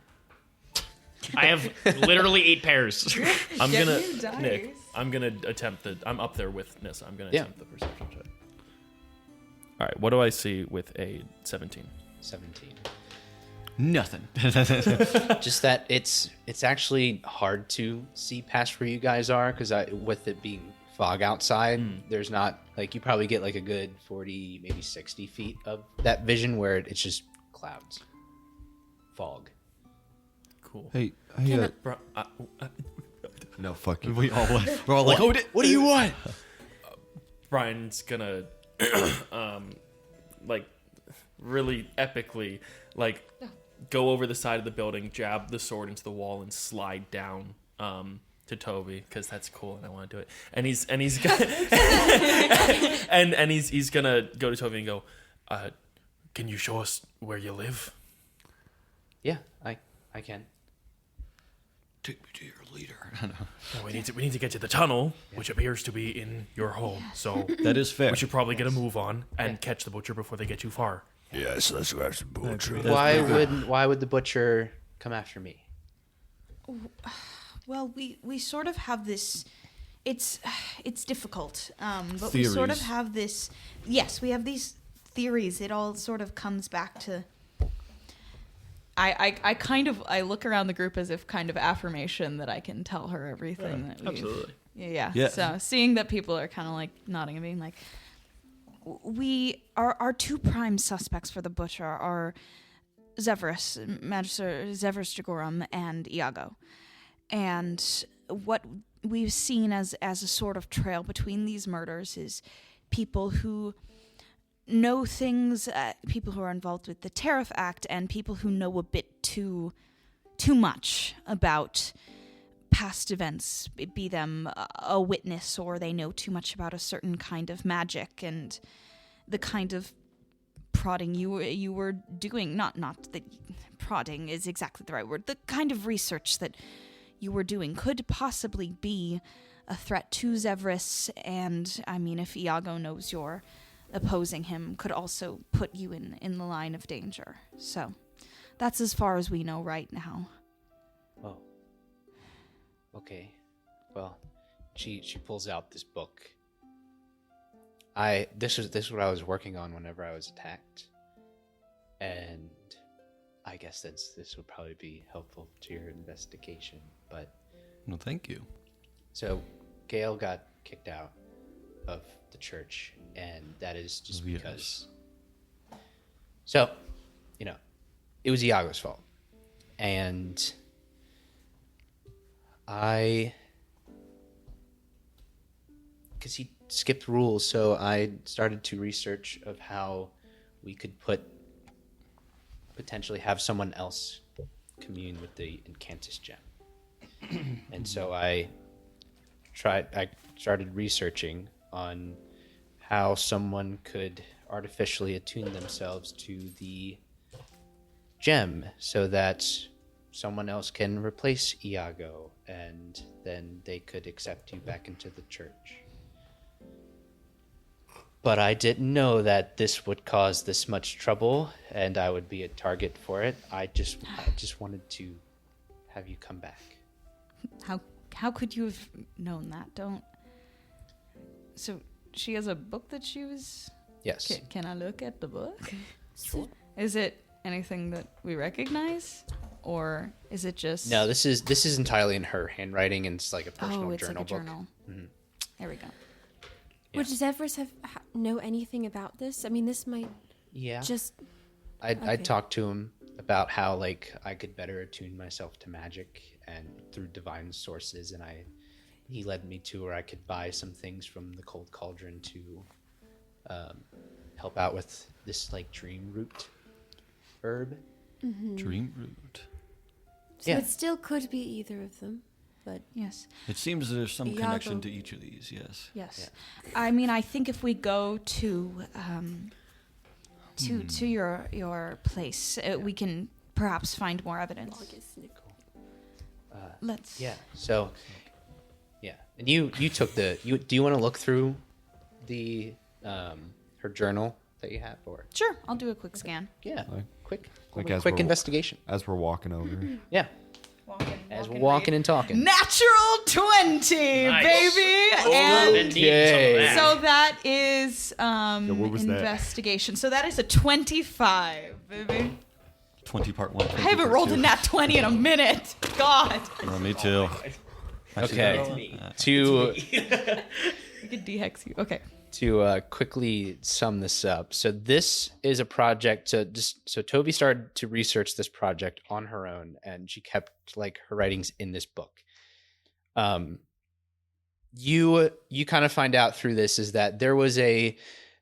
I have literally 8 pairs. I'm Get gonna new dice. Nick. I'm gonna attempt the. I'm up there with Nissa. I'm gonna attempt the perception check. All right. What do I see with a 17? 17. Nothing. Just that it's actually hard to see past where you guys are, because with it being fog outside, there's not, like, you probably get like a good 40, maybe 60 feet of that vision where it's just clouds, fog. Cool. Hey, no, fuck you. We all we're all like, What do you want? Brian's gonna, like, really epically, like, go over the side of the building, jab the sword into the wall, and slide down to Tovi, because that's cool and I want to do it. And he's gonna and he's gonna go to Tovi and go, can you show us where you live? Yeah, I can. take me to your leader. Well, we need to get to the tunnel, which appears to be in your home. So That is fair. we should probably get a move on and catch the butcher before they get too far. Yes, let's grab some butcher. Why would the butcher come after me? Well, we sort of have this. It's difficult, but Theories. we sort of have this. Yes, we have these theories. It all sort of comes back to. I look around the group as if kind of affirmation that I can tell her everything that we. Absolutely. Yeah. Yeah. So seeing that people are kind of like nodding and being like, our two prime suspects for the butcher are Zephyrus, Magister Zephyrus Jagorum, and Iago. And what we've seen as a sort of trail between these murders is people who know things, people who are involved with the Tariff Act, and people who know a bit too much about past events, be them a witness or they know too much about a certain kind of magic and the kind of prodding you were doing. Not that prodding is exactly the right word. The kind of research that you were doing could possibly be threat to Zevris, and I mean, if Iago knows you're opposing him, could also put you in the line of danger. So that's as far as we know right now. Oh. Okay. Well, she pulls out this book. This is what I was working on whenever I was attacked. And I guess this would probably be helpful to your investigation, but No, thank you. so Gail got kicked out of the church, and that is just Yes. because. So, it was Iago's fault, and because he skipped rules, so I started to research of how we could potentially have someone else commune with the Incantus gem. And so I started researching on how someone could artificially attune themselves to the gem so that someone else can replace Iago, and then they could accept you back into the church. But I didn't know that this would cause this much trouble, and I would be a target for it. I just wanted to have you come back. How could you have known that? Don't. So she has a book that she was. Yes. Can I look at the book? Sure. Is it anything that we recognize, or is it just? No, this is entirely in her handwriting, and it's like a personal it's journal like a book. journal. Mm-hmm. There we go. Yeah. Would Zevris know anything about this? I mean, this might Yeah. just. I Okay. talked to him about how like I could better attune myself to magic and through divine sources, and he led me to where I could buy some things from the Cold Cauldron to help out with this like dream root herb. Dream root. So Yeah. it still could be either of them, but Yes. It seems there's some Iago. connection to each of these. Yes. Yes. I mean, I think if we go to your place, we can perhaps find more evidence. Let's. Yeah. So, yeah, and you took do you want to look through the her journal that you have, or Sure, I'll do a quick scan. yeah, quick as we're- investigation. As we're walking over. Yeah, as we're walking and talking. Natural 20, Nice. baby. Been And needing some of that. so that is what was that? investigation. So that is a 25, baby. 20 part 1. I haven't rolled a nat 20 in a minute. God. Oh, me too. Okay, to We could dehex you. Okay. to quickly sum this up. So this is a project. So Tovi started to research this project on her own, and she kept like her writings in this book. You kind of find out through this is that there was a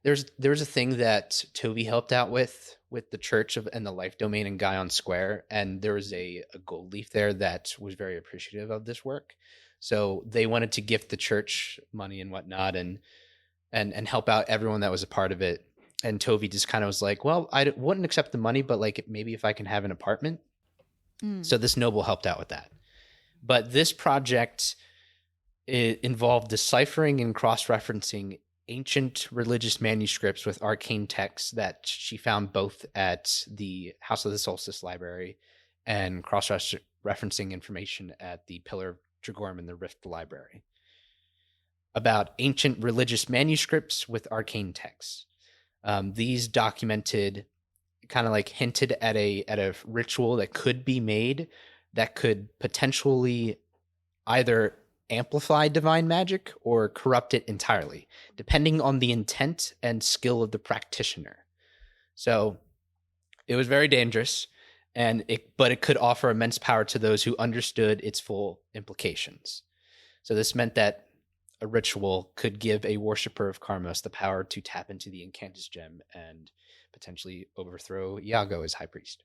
thing that Tovi helped out with the Church and the Life Domain in Guyon Square, and there was a gold leaf there that was very appreciative of this work. So they wanted to gift the church money and whatnot, and help out everyone that was a part of it. And Tovi just kind of was like, well, I wouldn't accept the money, but like maybe if I can have an apartment. So this noble helped out with that. But this project involved deciphering and cross-referencing ancient religious manuscripts with arcane texts that she found both at the House of the Solstice Library and cross-referencing information at the Pillar of Dragorum in the Rift Library about ancient religious manuscripts with arcane texts. These documented, kind of like hinted at a ritual that could be made that could potentially either amplify divine magic or corrupt it entirely, depending on the intent and skill of the practitioner. So it was very dangerous, but it could offer immense power to those who understood its full implications. So this meant that a ritual could give a worshiper of Karmos the power to tap into the Incantus gem and potentially overthrow Iago as high priest.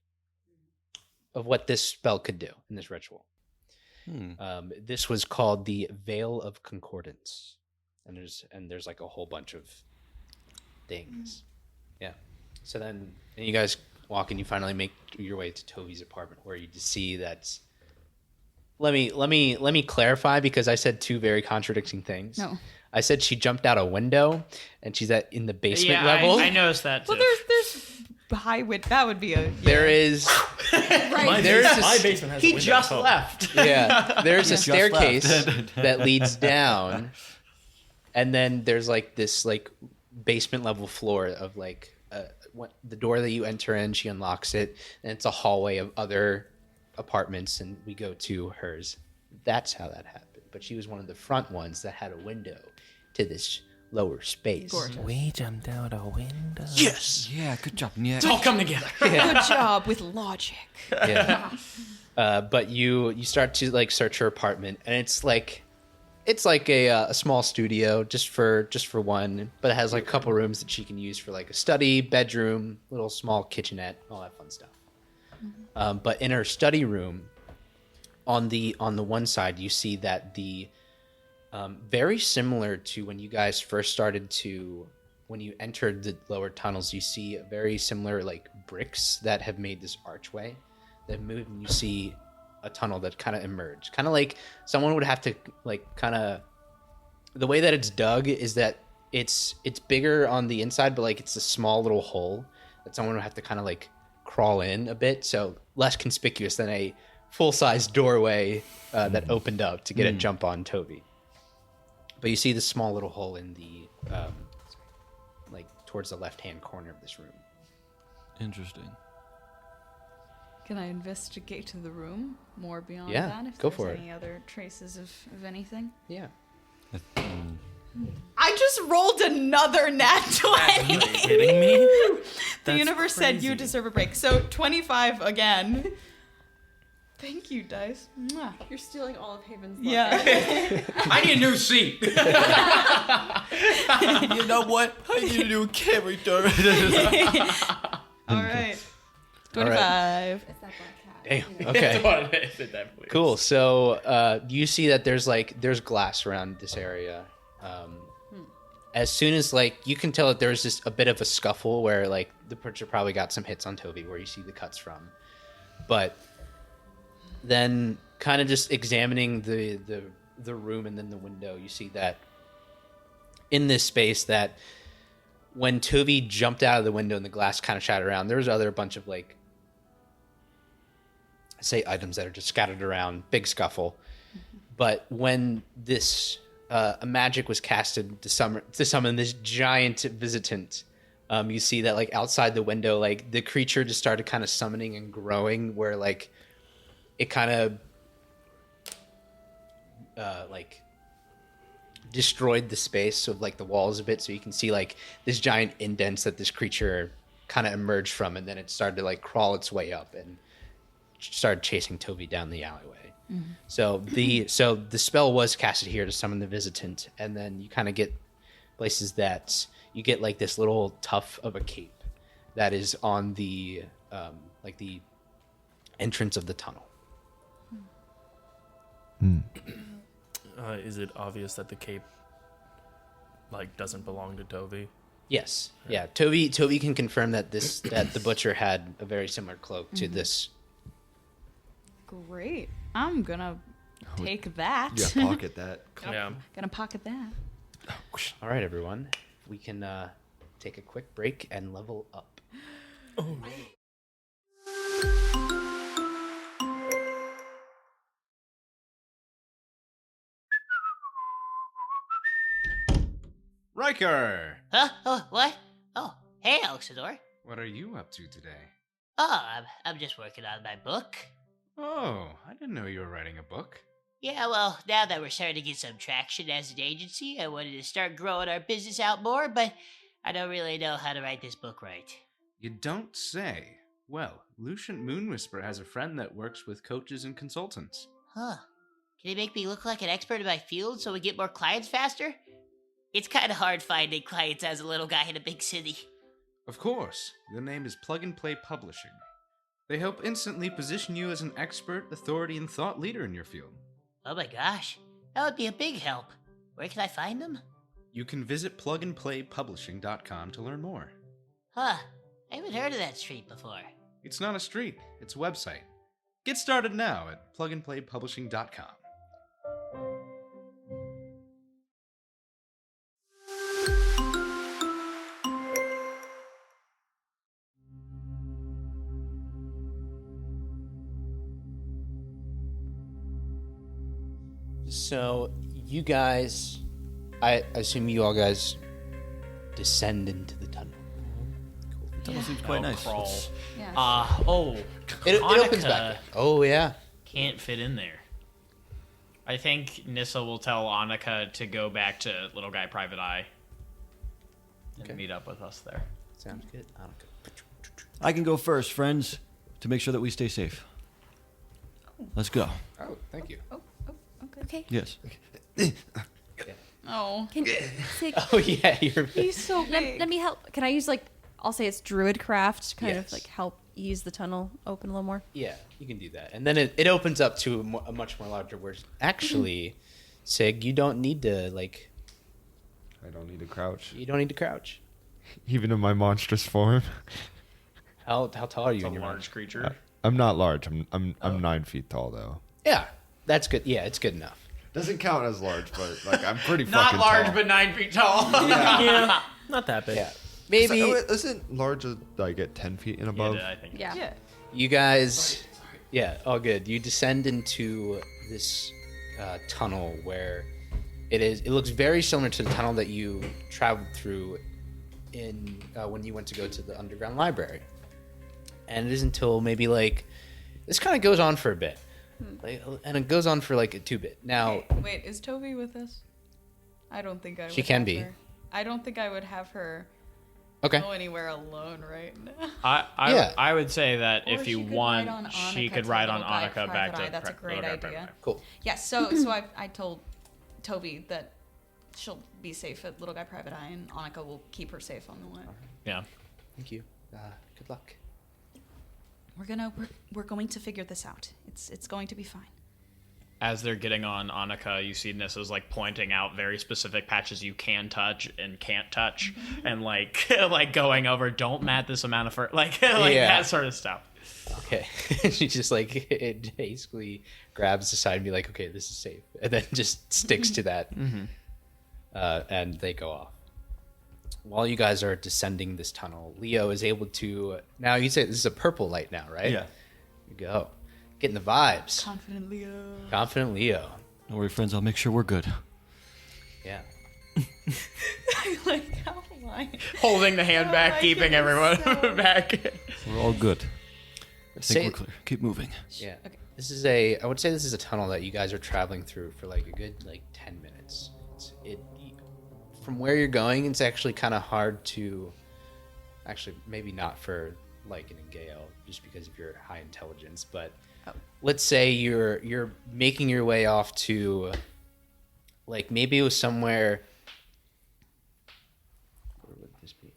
Of what this spell could do in this ritual. This was called the Veil of Concordance, and there's like a whole bunch of things. Yeah. So then you guys walk and you finally make your way to Tovi's apartment, where you just see that Let me clarify because I said two very contradicting things. No. I said she jumped out a window and she's in the basement level. I noticed that too. Well, there's high width. That would be a. There is. My basement has a He window. just Oh. left. Yeah, there's a Just staircase left. that leads down, and then there's like this like basement level floor of like the door that you enter in. She unlocks it, and it's a hallway of other apartments, and we go to hers. That's how that happened. But she was one of the front ones that had a window to this lower space. Gorgeous. We jumped out a window. Yes. Yeah, good job, Nick. It's all come together. Good job with logic. Yeah. But you start to like search her apartment, and it's like a small studio just for one, but it has like a couple rooms that she can use for like a study, bedroom, little small kitchenette, all that fun stuff. But in her study room, on the one side, you see that the very similar to when you guys first when you entered the lower tunnels, you see very similar like bricks that have made this archway that move, and you see a tunnel that kind of emerged, kind of like someone would have to like kind of. The way that it's dug is that it's bigger on the inside, but like it's a small little hole that someone would have to kind of like crawl in a bit, so less conspicuous than a full-size doorway that opened up to get a jump on Tovi. But you see the small little hole in the like towards the left-hand corner of this room. Interesting. Can I investigate the room more beyond Yeah, that? If go there's for it. any other traces of anything? Yeah. I just rolled another nat 20. Are you kidding me? The That's universe said you crazy. deserve a break. So 25 again. Thank you, dice. Mwah. You're stealing all of Haven's luck. Yeah. I need a new seat. You know what? I need a new character. All right. 25. It's that black cat. Damn. Okay. Cool. So you see that there's glass around this area. As soon as like you can tell that there's just a bit of a scuffle where like the butcher probably got some hits on Tovi where you see the cuts from, but then kind of just examining the room and then the window, you see that in this space that when Tovi jumped out of the window and the glass kind of shattered around, there was a bunch of like say items that are just scattered around, big scuffle. But when this a magic was casted to summon this giant visitant, you see that like outside the window, like the creature just started kind of summoning and growing, where like it kind of like destroyed the space of like the walls a bit, so you can see like this giant indents that this creature kind of emerged from, and then it started to like crawl its way up and started chasing Tovi down the alleyway. So the spell was casted here to summon the visitant, and then you kind of get places that you get like this little tuft of a cape that is on the like the entrance of the tunnel. Is it obvious that the cape like doesn't belong to Tovi? Yes, yeah. Tovi can confirm that that the butcher had a very similar cloak to this. Great. I'm gonna take that. Yeah, pocket that. Yeah. Gonna pocket that. All right, everyone, we can take a quick break and level up. Riker! Huh? Oh, what? Oh, hey, Alexador. What are you up to today? Oh, I'm just working on my book. Oh, I didn't know you were writing a book. Yeah, well, now that we're starting to get some traction as an agency, I wanted to start growing our business out more, but I don't really know how to write this book right. You don't say. Well, Lucient Moonwhisper has a friend that works with coaches and consultants. Huh. Can he make me look like an expert in my field so we get more clients faster? It's kind of hard finding clients as a little guy in a big city. Of course. Their name is Plug and Play Publishing. They help instantly position you as an expert, authority, and thought leader in your field. Oh my gosh, that would be a big help. Where can I find them? You can visit plugandplaypublishing.com to learn more. Huh, I haven't heard of that street before. It's not a street, it's a website. Get started now at plugandplaypublishing.com. So you guys, I assume you all guys descend into the tunnel. Tunnel seems quite nice. Crawl. Yeah. It opens Annika back. Oh yeah. can't fit in there. I think Nissa will tell Annika to go back to Little Guy Private Eye and meet up with us there. Sounds good. I can go first, friends, to make sure that we stay safe. Let's go. Oh, thank you. Okay. Yes. Oh. Can, Sig, Oh yeah, you're. He's so big. let me help. Can I use I'll say it's druidcraft, kind Yes. of help ease the tunnel open a little more. Yeah, you can do that, and then it opens up to a much more larger. Where actually, Sig, you don't need to I don't need to crouch. You don't need to crouch. Even in my monstrous form. How tall are you It's a in your large creature. I'm not large. I'm 9 feet tall though. Yeah, that's good. Yeah, it's good enough. Doesn't count as large, but I'm pretty Not fucking large, tall. but 9 feet tall. Yeah, not that big. Yeah, maybe Isn't large at 10 feet and above? I think. Yeah. you guys. Yeah, all good. You descend into this tunnel where it looks very similar to the tunnel that you traveled through in when you went to go to the underground library. And it isn't until maybe this kind of goes on for a bit, and it goes on for a 2-bit. Now, Wait, is Tovi with us? I don't think I would. She can have be. her. I don't think I would have her okay, go anywhere alone right now. I would say that Or if she you could want, ride on she Annika could to ride on Little Guy Annika back Private to Eye. That's a great Little Guy Private idea. Eye. cool. Yes, so I told Toby that she'll be safe at Little Guy Private Eye, and Annika will keep her safe on the way. Yeah. Thank you. Good luck. We're going to figure this out. It's going to be fine. As they're getting on Annika, you see Nissa's pointing out very specific patches you can touch and can't touch, and going over, don't mat this amount of fur, that sort of stuff. Okay. She just it basically grabs the side and be like, okay, this is safe, and then just sticks to that. And they go off. While you guys are descending this tunnel, Leo is able to. Now you say this is a purple light now, right? Yeah. You go. Getting the vibes. Confident Leo. Confident Leo. Don't worry, friends. I'll make sure we're good. Yeah. How am I? Holding the hand back, keeping everyone back. We're all good. I Say- think we're clear. Keep moving. Yeah. Okay. This is I would say this is a tunnel that you guys are traveling through for a good 10 minutes. From where you're going, it's actually kind of hard to. Actually, maybe not for Lycan and Gale, just because of your high intelligence. But let's say you're making your way off to, maybe it was somewhere. Where would this be?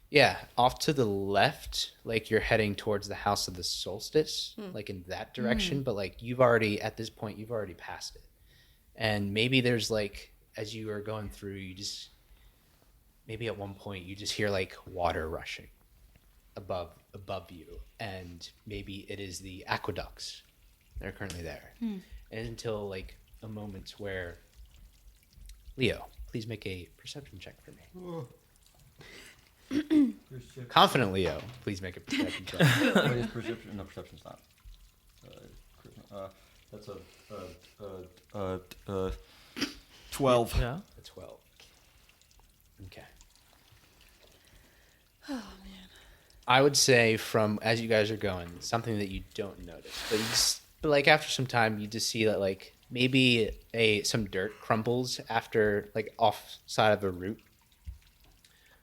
Yeah, off to the left, you're heading towards the House of the Solstice, in that direction. But you've already at this point you've already passed it, and maybe there's as you are going through, you just maybe at one point you just hear water rushing above you, and maybe it is the aqueducts that are currently there. And until a moment where Leo, please make a perception check for me. Confident Leo, please make a perception check. What is perception? No, perception's not. That's a 12. Yeah. A 12. Okay. Oh man. I would say from as you guys are going, something that you don't notice, but after some time, you just see that maybe some dirt crumbles after off side of a root,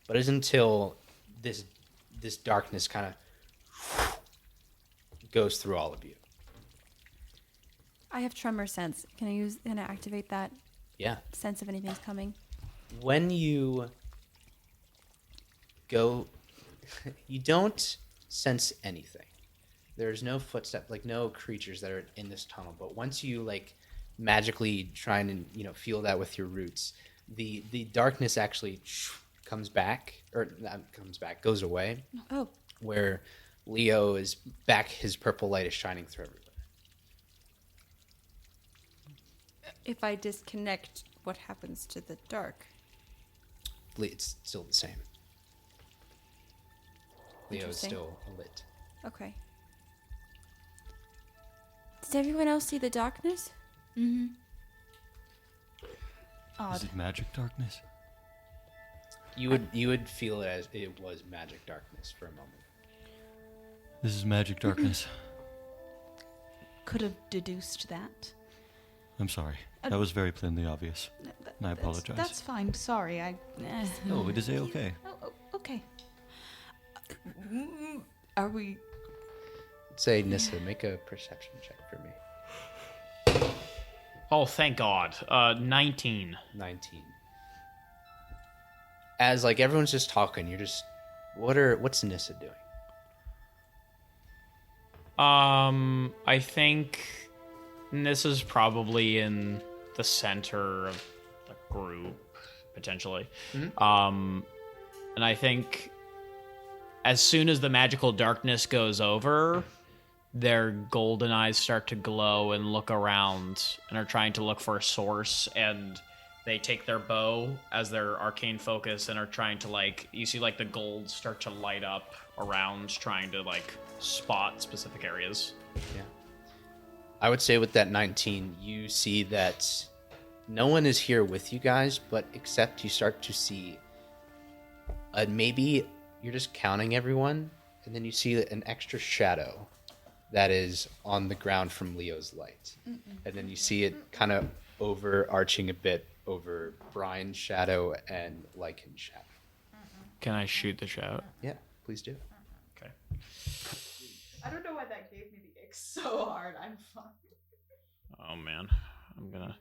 but it's until this darkness kind of goes through all of you. I have tremor sense. Can I activate that Yeah. sense if anything's coming? When you go, you don't sense anything. There's no footstep, no creatures that are in this tunnel. But once you magically try and feel that with your roots, the darkness actually comes back, or not comes back, goes away. Oh. Where Leo is back, his purple light is shining through everywhere. If I disconnect, what happens to the dark? It's still the same. Leo is Interesting. still lit. Okay. Did everyone else see the darkness? Mm-hmm. Is Odd. it magic darkness? You would feel it as it was magic darkness for a moment. This is magic darkness. Could have deduced that. I'm sorry. That was very plainly obvious. And I apologize. That's fine. Sorry. No, it is A-okay. Oh, okay. Are we... Say, Nissa, make a perception check for me. Oh, thank God. 19. 19. As like everyone's just talking, you're just, what's Nissa doing? I think this is probably in the center of the group, potentially. Mm-hmm. And I think as soon as the magical darkness goes over, their golden eyes start to glow and look around and are trying to look for a source, and they take their bow as their arcane focus and are trying to, like, you see like the gold start to light up around, trying to like spot specific areas. Yeah. I would say with that 19, you see that no one is here with you guys, but except you start to see maybe you're just counting everyone, and then you see an extra shadow that is on the ground from Leo's light. And then you see it kind of overarching a bit over Brian's shadow and Lycan's shadow. Can I shoot the shadow? Yeah, please do. Okay. I don't know why that gave me the ick so hard. I'm fine. Oh man, I'm gonna.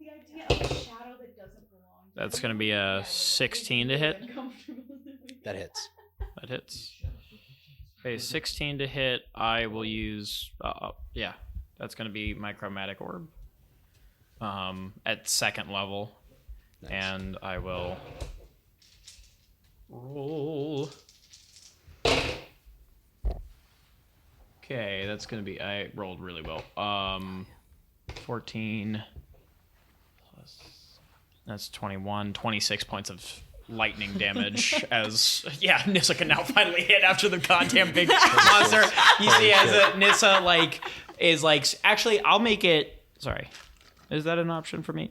The idea of a shadow that doesn't belong. That's gonna be a 16 to hit. That hits. That hits. Okay, 16 to hit. I will use. Yeah, that's gonna be my chromatic orb. At second level, Nice. and I will roll. Okay, that's gonna be. I rolled really well. 14 plus. That's 21. 26 points of lightning damage as Nissa can now finally hit after the goddamn big monster. You see as Nissa is actually I'll make it. Sorry, is that an option for me?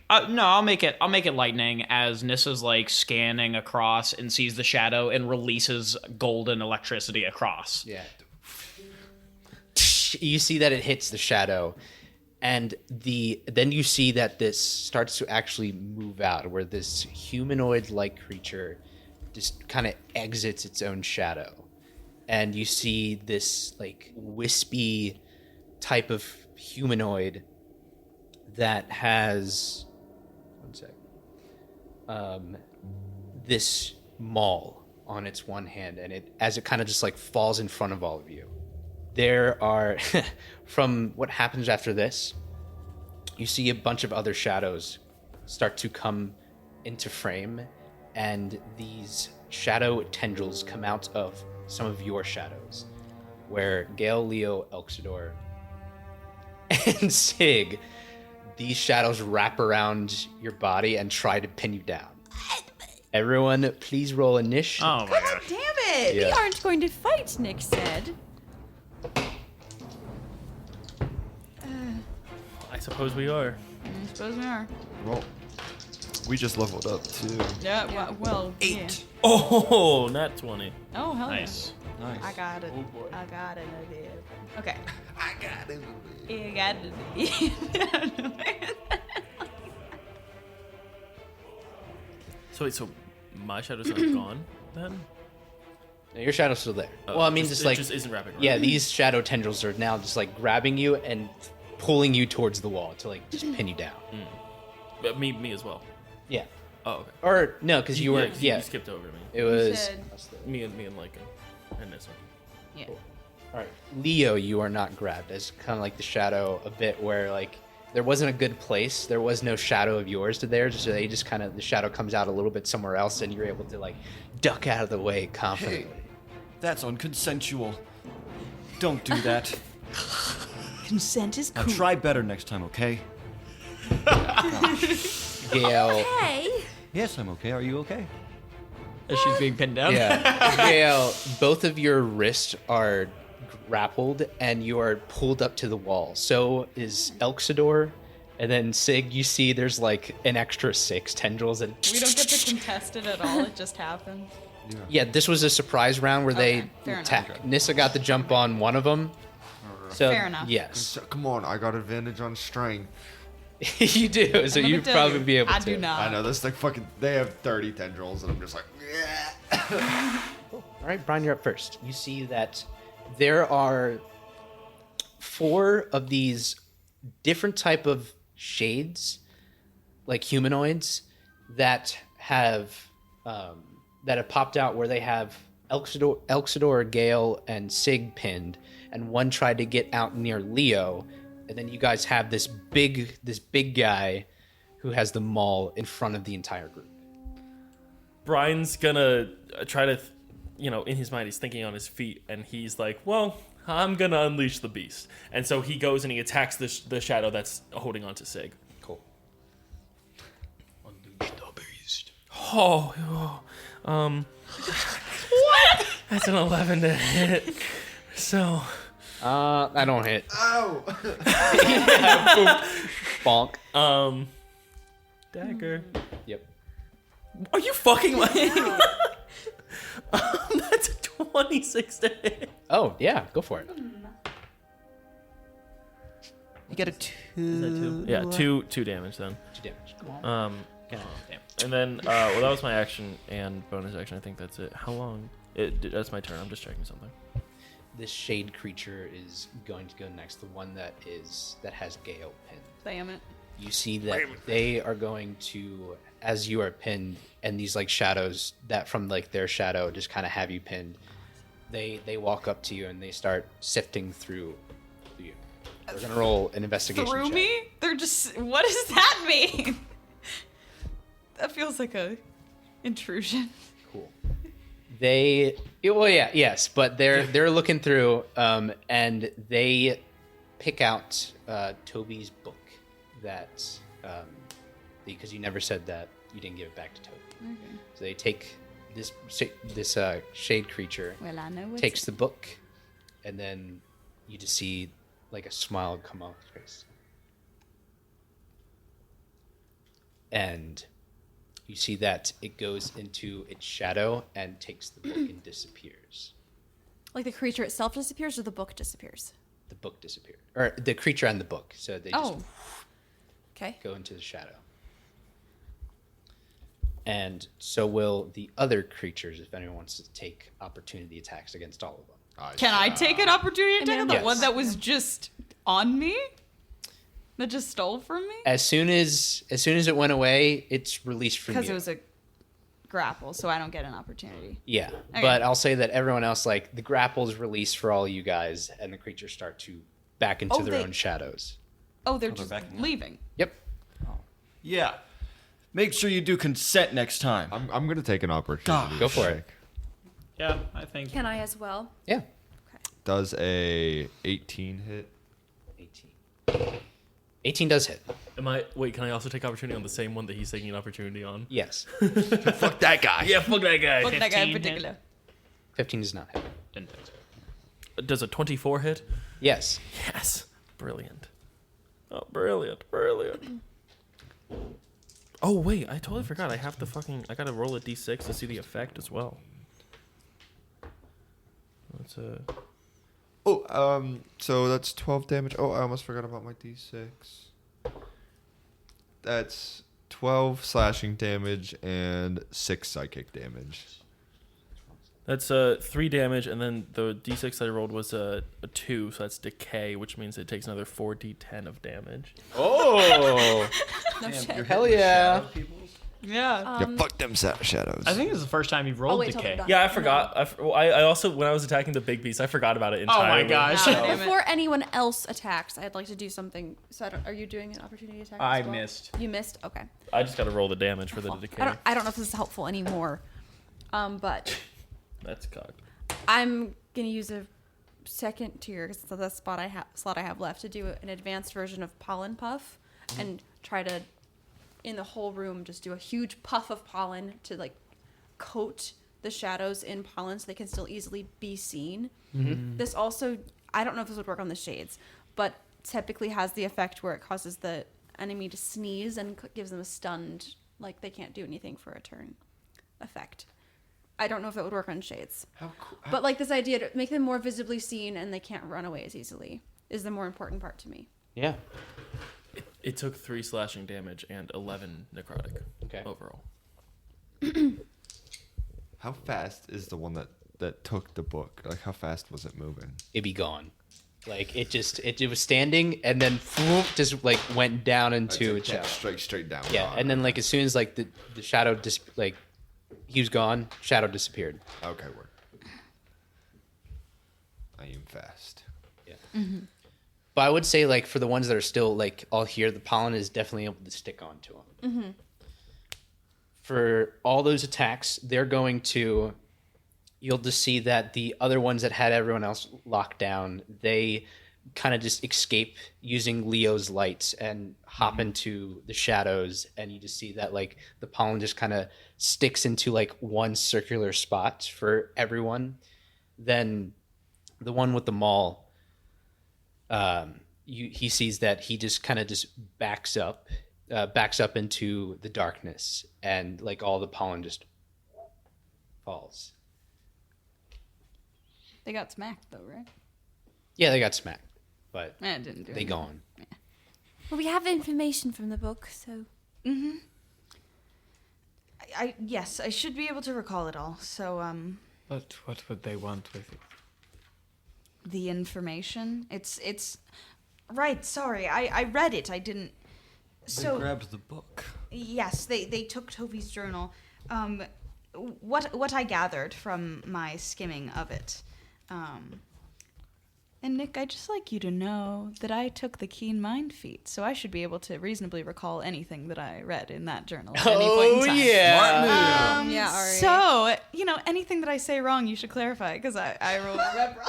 No, I'll make it lightning as Nissa's scanning across and sees the shadow and releases golden electricity across. Yeah. You see that it hits the shadow, and then you see that this starts to actually move out, where this humanoid-like creature just kind of exits its own shadow, and you see this wispy type of humanoid that has this maul on its one hand, and as it kind of just falls in front of all of you. There are, from what happens after this, you see a bunch of other shadows start to come into frame, and these shadow tendrils come out of some of your shadows, where Gale, Leo, Elxidor, and Sig, these shadows wrap around your body and try to pin you down. Everyone, please roll initiative. Oh my gosh. Damn it! Yeah. We aren't going to fight, Nick said. I suppose we are. I suppose we are. Well, we just leveled up too. Yeah, well, 8. Yeah. Oh, not 20. Oh, hell Nice. Nice. yeah. I got it. Oh boy. I got it. I did. Okay. I got it. You got it. So wait, so my shadows are gone then? No, your shadow's still there. Oh, Well, I mean, it just just isn't wrapping around. Yeah, these shadow tendrils are now just grabbing you and pulling you towards the wall to just pin you down. But me as well. Yeah. Oh, okay. Or no, because you were. 'cause Yeah. You skipped over me. It was. said- Me and Lycan and Nissa. Yeah. All right, Leo, you are not grabbed as kind of the shadow a bit where there wasn't a good place. There was no shadow of yours to there, so they just the shadow comes out a little bit somewhere else, and you're able to duck out of the way confidently. That's unconsensual. Don't do that. Consent is Now cool. try better next time, okay? Gale. Hey. Yes, I'm okay. Are you okay? As she's being pinned down. Yeah. Gale, both of your wrists are grappled and you are pulled up to the wall. So is Elxidor. And then Sig, you see there's like an extra 6 tendrils and We don't get to contest it at all. It just happens. yeah, this was a surprise round where Okay, they fair enough. attack. Nissa got the jump on one of them. So Fair enough. yes, So, come on, I got advantage on strength. you do. So Let me you'd tell probably you, be able I to. do not. I know this like fucking. They have 30 tendrils, and I'm just like, All right, Brian, you're up first. You see that there are 4 of these different type of shades, like humanoids, that have popped out where they have Elxidor, Gale, and Sig pinned, and one tried to get out near Leo, and then you guys have this big guy who has the maul in front of the entire group. Brian's gonna try to, in his mind, he's thinking on his feet, and he's like, well, I'm gonna unleash the beast. And so he goes and he attacks the shadow that's holding on to Sig. Cool. Unleash the beast. What? That's an 11 to hit. So. I don't hit. ow! Bonk. Dagger. Yep. Are you fucking like? That's a 26 to hit. Oh yeah, go for it. You get a 2. Is that 2? Yeah, 2 damage then. 2 damage. And then well, that was my action and bonus action. I think that's it. How long? That's my turn. I'm just checking something. This shade creature is going to go next. The one that has Gale pinned. Damn it. You see that they are going to, as you are pinned, and these like shadows that from like their shadow just kind of have you pinned. They walk up to you and they start sifting through you. We're gonna roll an investigation Through check. me? They're just. What does that mean? That feels like a intrusion. Cool. Yes, but they're looking through, and they pick out Toby's book that because you never said that you didn't give it back to Toby. Okay. So they take this shade creature, Well, I know takes the book, and then you just see like a smile come off his face, and you see that it goes into its shadow and takes the book and disappears. Like the creature itself disappears, or the book disappears. The book disappeared, or the creature and the book. So they just Okay. go into the shadow. And so will the other creatures if anyone wants to take opportunity attacks against all of them. Can I take an opportunity attack on the yes. one that was just on me? That just stole from me? As soon as it went away, it's released from you. Because it was a grapple, so I don't get an opportunity. Yeah, Okay. but I'll say that everyone else, like, the grapple is released for all you guys, and the creatures start to back into their own shadows. Oh, they're just backing up. leaving. Yep. Yeah. Make sure you do consent next time. I'm gonna take an opportunity. Go for it. Yeah, I think. Can I as well? Yeah. Does a 18 hit? 18. 18 does hit. Wait, can I also take opportunity on the same one that he's taking an opportunity on? Yes. Fuck that guy. Yeah, fuck that guy. Fuck that guy 15 in hit? particular. 15 does not hit. Didn't think so. Does a 24 hit? Yes. Yes. Brilliant. Oh, brilliant. Oh, wait, I totally forgot. I gotta roll a d6 to see the effect as well. That's So that's 12 damage. Oh, I almost forgot about my d6. That's 12 slashing damage and 6 psychic damage. That's 3 damage, and then the d6 that I rolled was a 2, so that's decay, which means it takes another 4d10 of damage. Oh! No shit. Hell yeah. Yeah. Yeah, fuck them shadows. I think this is the first time you've rolled wait till decay. they're done. Yeah, I forgot. I also, when I was attacking the big beast, I forgot about it entirely. my gosh. Damn it. Before anyone else attacks, I'd like to do something. So are you doing an opportunity attack? I as well? missed. You missed. Okay. I just gotta roll the damage for the decay. I don't know if this is helpful anymore, but That's cocked. I'm gonna use a second tier, because that's the slot I have left, to do an advanced version of pollen puff and try to, in the whole room, just do a huge puff of pollen to like coat the shadows in pollen so they can still easily be seen. This also, I don't know if this would work on the shades, but typically has the effect where it causes the enemy to sneeze and gives them a stunned, like they can't do anything for a turn effect. I don't know if it would work on shades. But like this idea to make them more visibly seen and they can't run away as easily is the more important part to me. Yeah. It took 3 slashing damage and 11 necrotic overall. How fast is the one that took the book? Like, how fast was it moving? It'd be gone. Like, it was standing and then whoop, just like went down into its shadow. Straight down. Yeah, gone. and then like as soon as like the shadow he was gone, shadow disappeared. Okay, work. I am fast. Yeah. But I would say like for the ones that are still like all here, the pollen is definitely able to stick onto them. For all those attacks, they're going to. You'll just see that the other ones that had everyone else locked down, they kind of just escape using Leo's lights and hop into the shadows, and you just see that like the pollen just kind of sticks into like one circular spot for everyone. Then the one with the maul, he sees that he just kind of just backs up into the darkness, and like all the pollen just falls. They got smacked though, right? Yeah, they got smacked, but it didn't do they anything. gone. Yeah. Well, we have information from the book, so. Yes, I should be able to recall it all. So But what would they want with it? the information. It's right. Sorry, I read it. I didn't. So They grabbed the book. yes, they took Tovi's journal. What I gathered from my skimming of it. And Nick, I'd just like you to know that I took the keen mind feat, so I should be able to reasonably recall anything that I read in that journal at any point in time. yeah. Yeah, Ari. So, anything that I say wrong, you should clarify, because I will remember.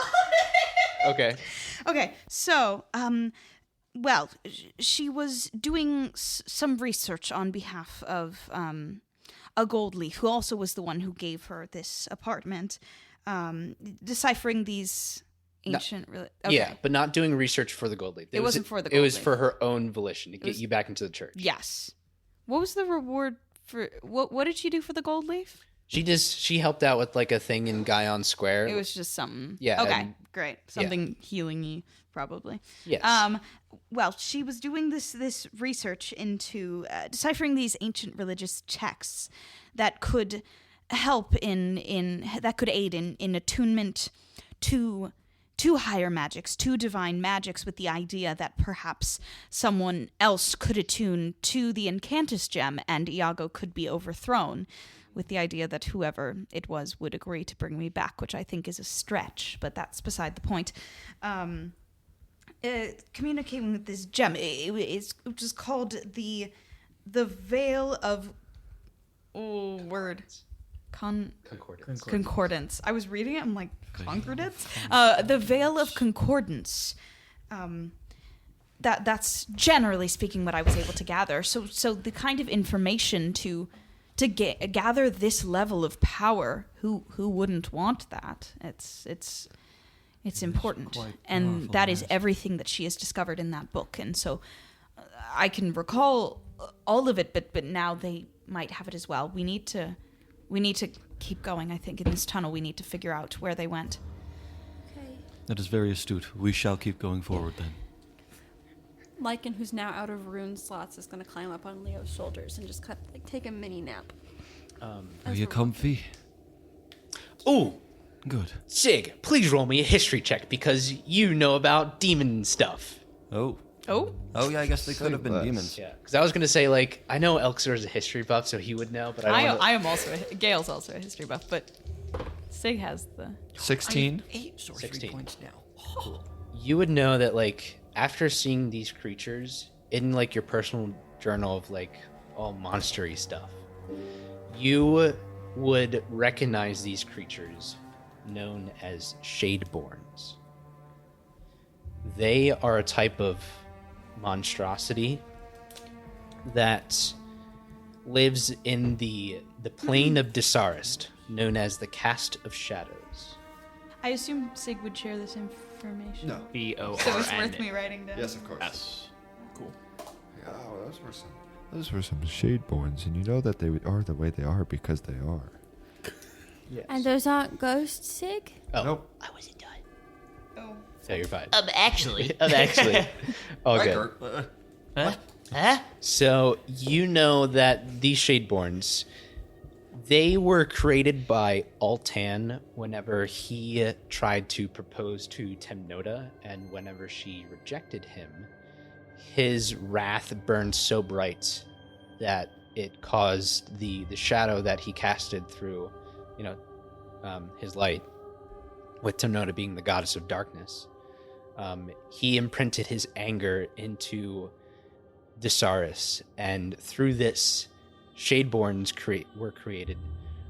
Okay. Okay, so, well, she was doing some research on behalf of a gold leaf, who also was the one who gave her this apartment, deciphering these ancient... Okay. Yeah, but not doing research for the gold leaf. It wasn't for the It gold was leaf. for her own volition to get you back into the church. Yes. What was the reward for... What did she do for the gold leaf? She helped out with like a thing in Guyon Square. It was just something... Yeah, Okay, and- great. Something healing-y, probably. Yes. Well, she was doing this research into deciphering these ancient religious texts that could help that could aid in attunement to higher magics, to divine magics, with the idea that perhaps someone else could attune to the Incantus gem and Iago could be overthrown, with the idea that whoever it was would agree to bring me back, which I think is a stretch, but that's beside the point. Communicating with this gem, which is called the Veil of Concordance. I was reading it, I'm like, concordance? The Veil of Concordance. That's generally speaking what I was able to gather. So the kind of information to gather this level of power, who wouldn't want that? It's important, and that is everything that she has discovered in that book. And so I can recall all of it, but now they might have it as well. We need to keep going. I think in this tunnel we need to figure out where they went. Okay. That is very astute. We shall keep going forward then. Lycan, who's now out of rune slots, is going to climb up on Leo's shoulders and just take a mini nap. Are you comfy? Ooh, Good. Sig, please roll me a history check because you know about demon stuff. Oh. Oh, Yeah, I guess they could have been less. demons. Yeah, because I was gonna say like I know Elxir is a history buff, so he would know. But I am also Gail's also a history buff, but Sig has the 16. 8 sorcery 16. points now. You would know that like after seeing these creatures in like your personal journal of like all monstery stuff, you would recognize these creatures known as Shadeborns. They are a type of monstrosity that lives in the plane of Desarist, known as the Cast of Shadows. I assume Sig would share this information. No. B-O-R-N. So it's worth me writing down. Yes, of course. Yes. Cool. Yeah, those were some Shadeborns, and you know that they are the way they are because they are. Yes. And those aren't ghosts, Sig? Oh, Nope. I wasn't done. Oh. So you're fine. Actually. Actually. All good. Huh? So you know that these Shadeborns, they were created by Altan whenever he tried to propose to Temnoda, and whenever she rejected him, his wrath burned so bright that it caused the shadow that he casted through, his light, with Temnoda being the goddess of darkness. He imprinted his anger into Desaris, and through this, Shadeborns were created,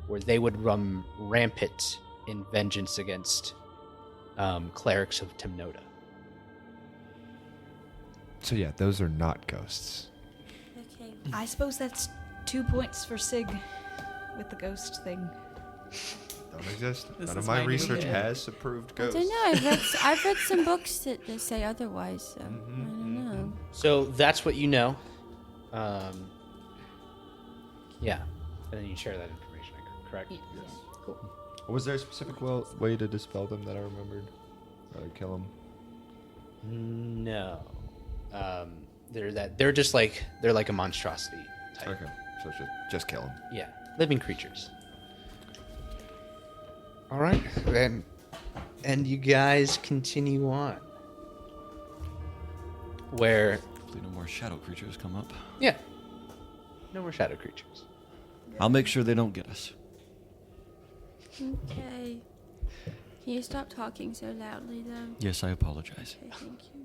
where they would run rampant in vengeance against clerics of Temnoda. So yeah, those are not ghosts. Okay. I suppose that's 2 points for Sig with the ghost thing. Don't exist. This None of is my my research new- has approved I ghosts. don't know. I've read some books that say otherwise, so I don't know. So that's what you know. Yeah. And then you share that information, correct? Yes. Cool. Was there a specific way to dispel them that I remembered? Kill them? No. They're just like a monstrosity type. Okay, so just kill them. Yeah, living creatures. All right, and you guys continue on. Where? Hopefully no more shadow creatures come up. Yeah. No more shadow creatures. I'll make sure they don't get us. Okay. Can you stop talking so loudly, though? Yes, I apologize. Okay, thank you.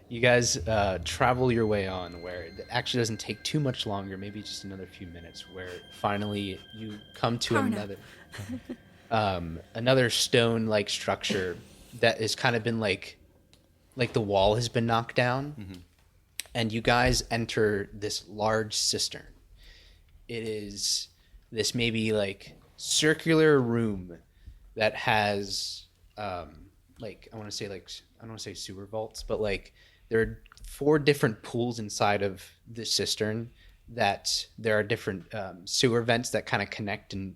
You guys travel your way on, where it actually doesn't take too much longer, maybe just another few minutes, where finally you come to another stone-like structure that has kind of been like the wall has been knocked down, and you guys enter this large cistern. It is this maybe like circular room that has I don't want to say sewer vaults, but like there are 4 different pools inside of the cistern that there are different sewer vents that kind of connect and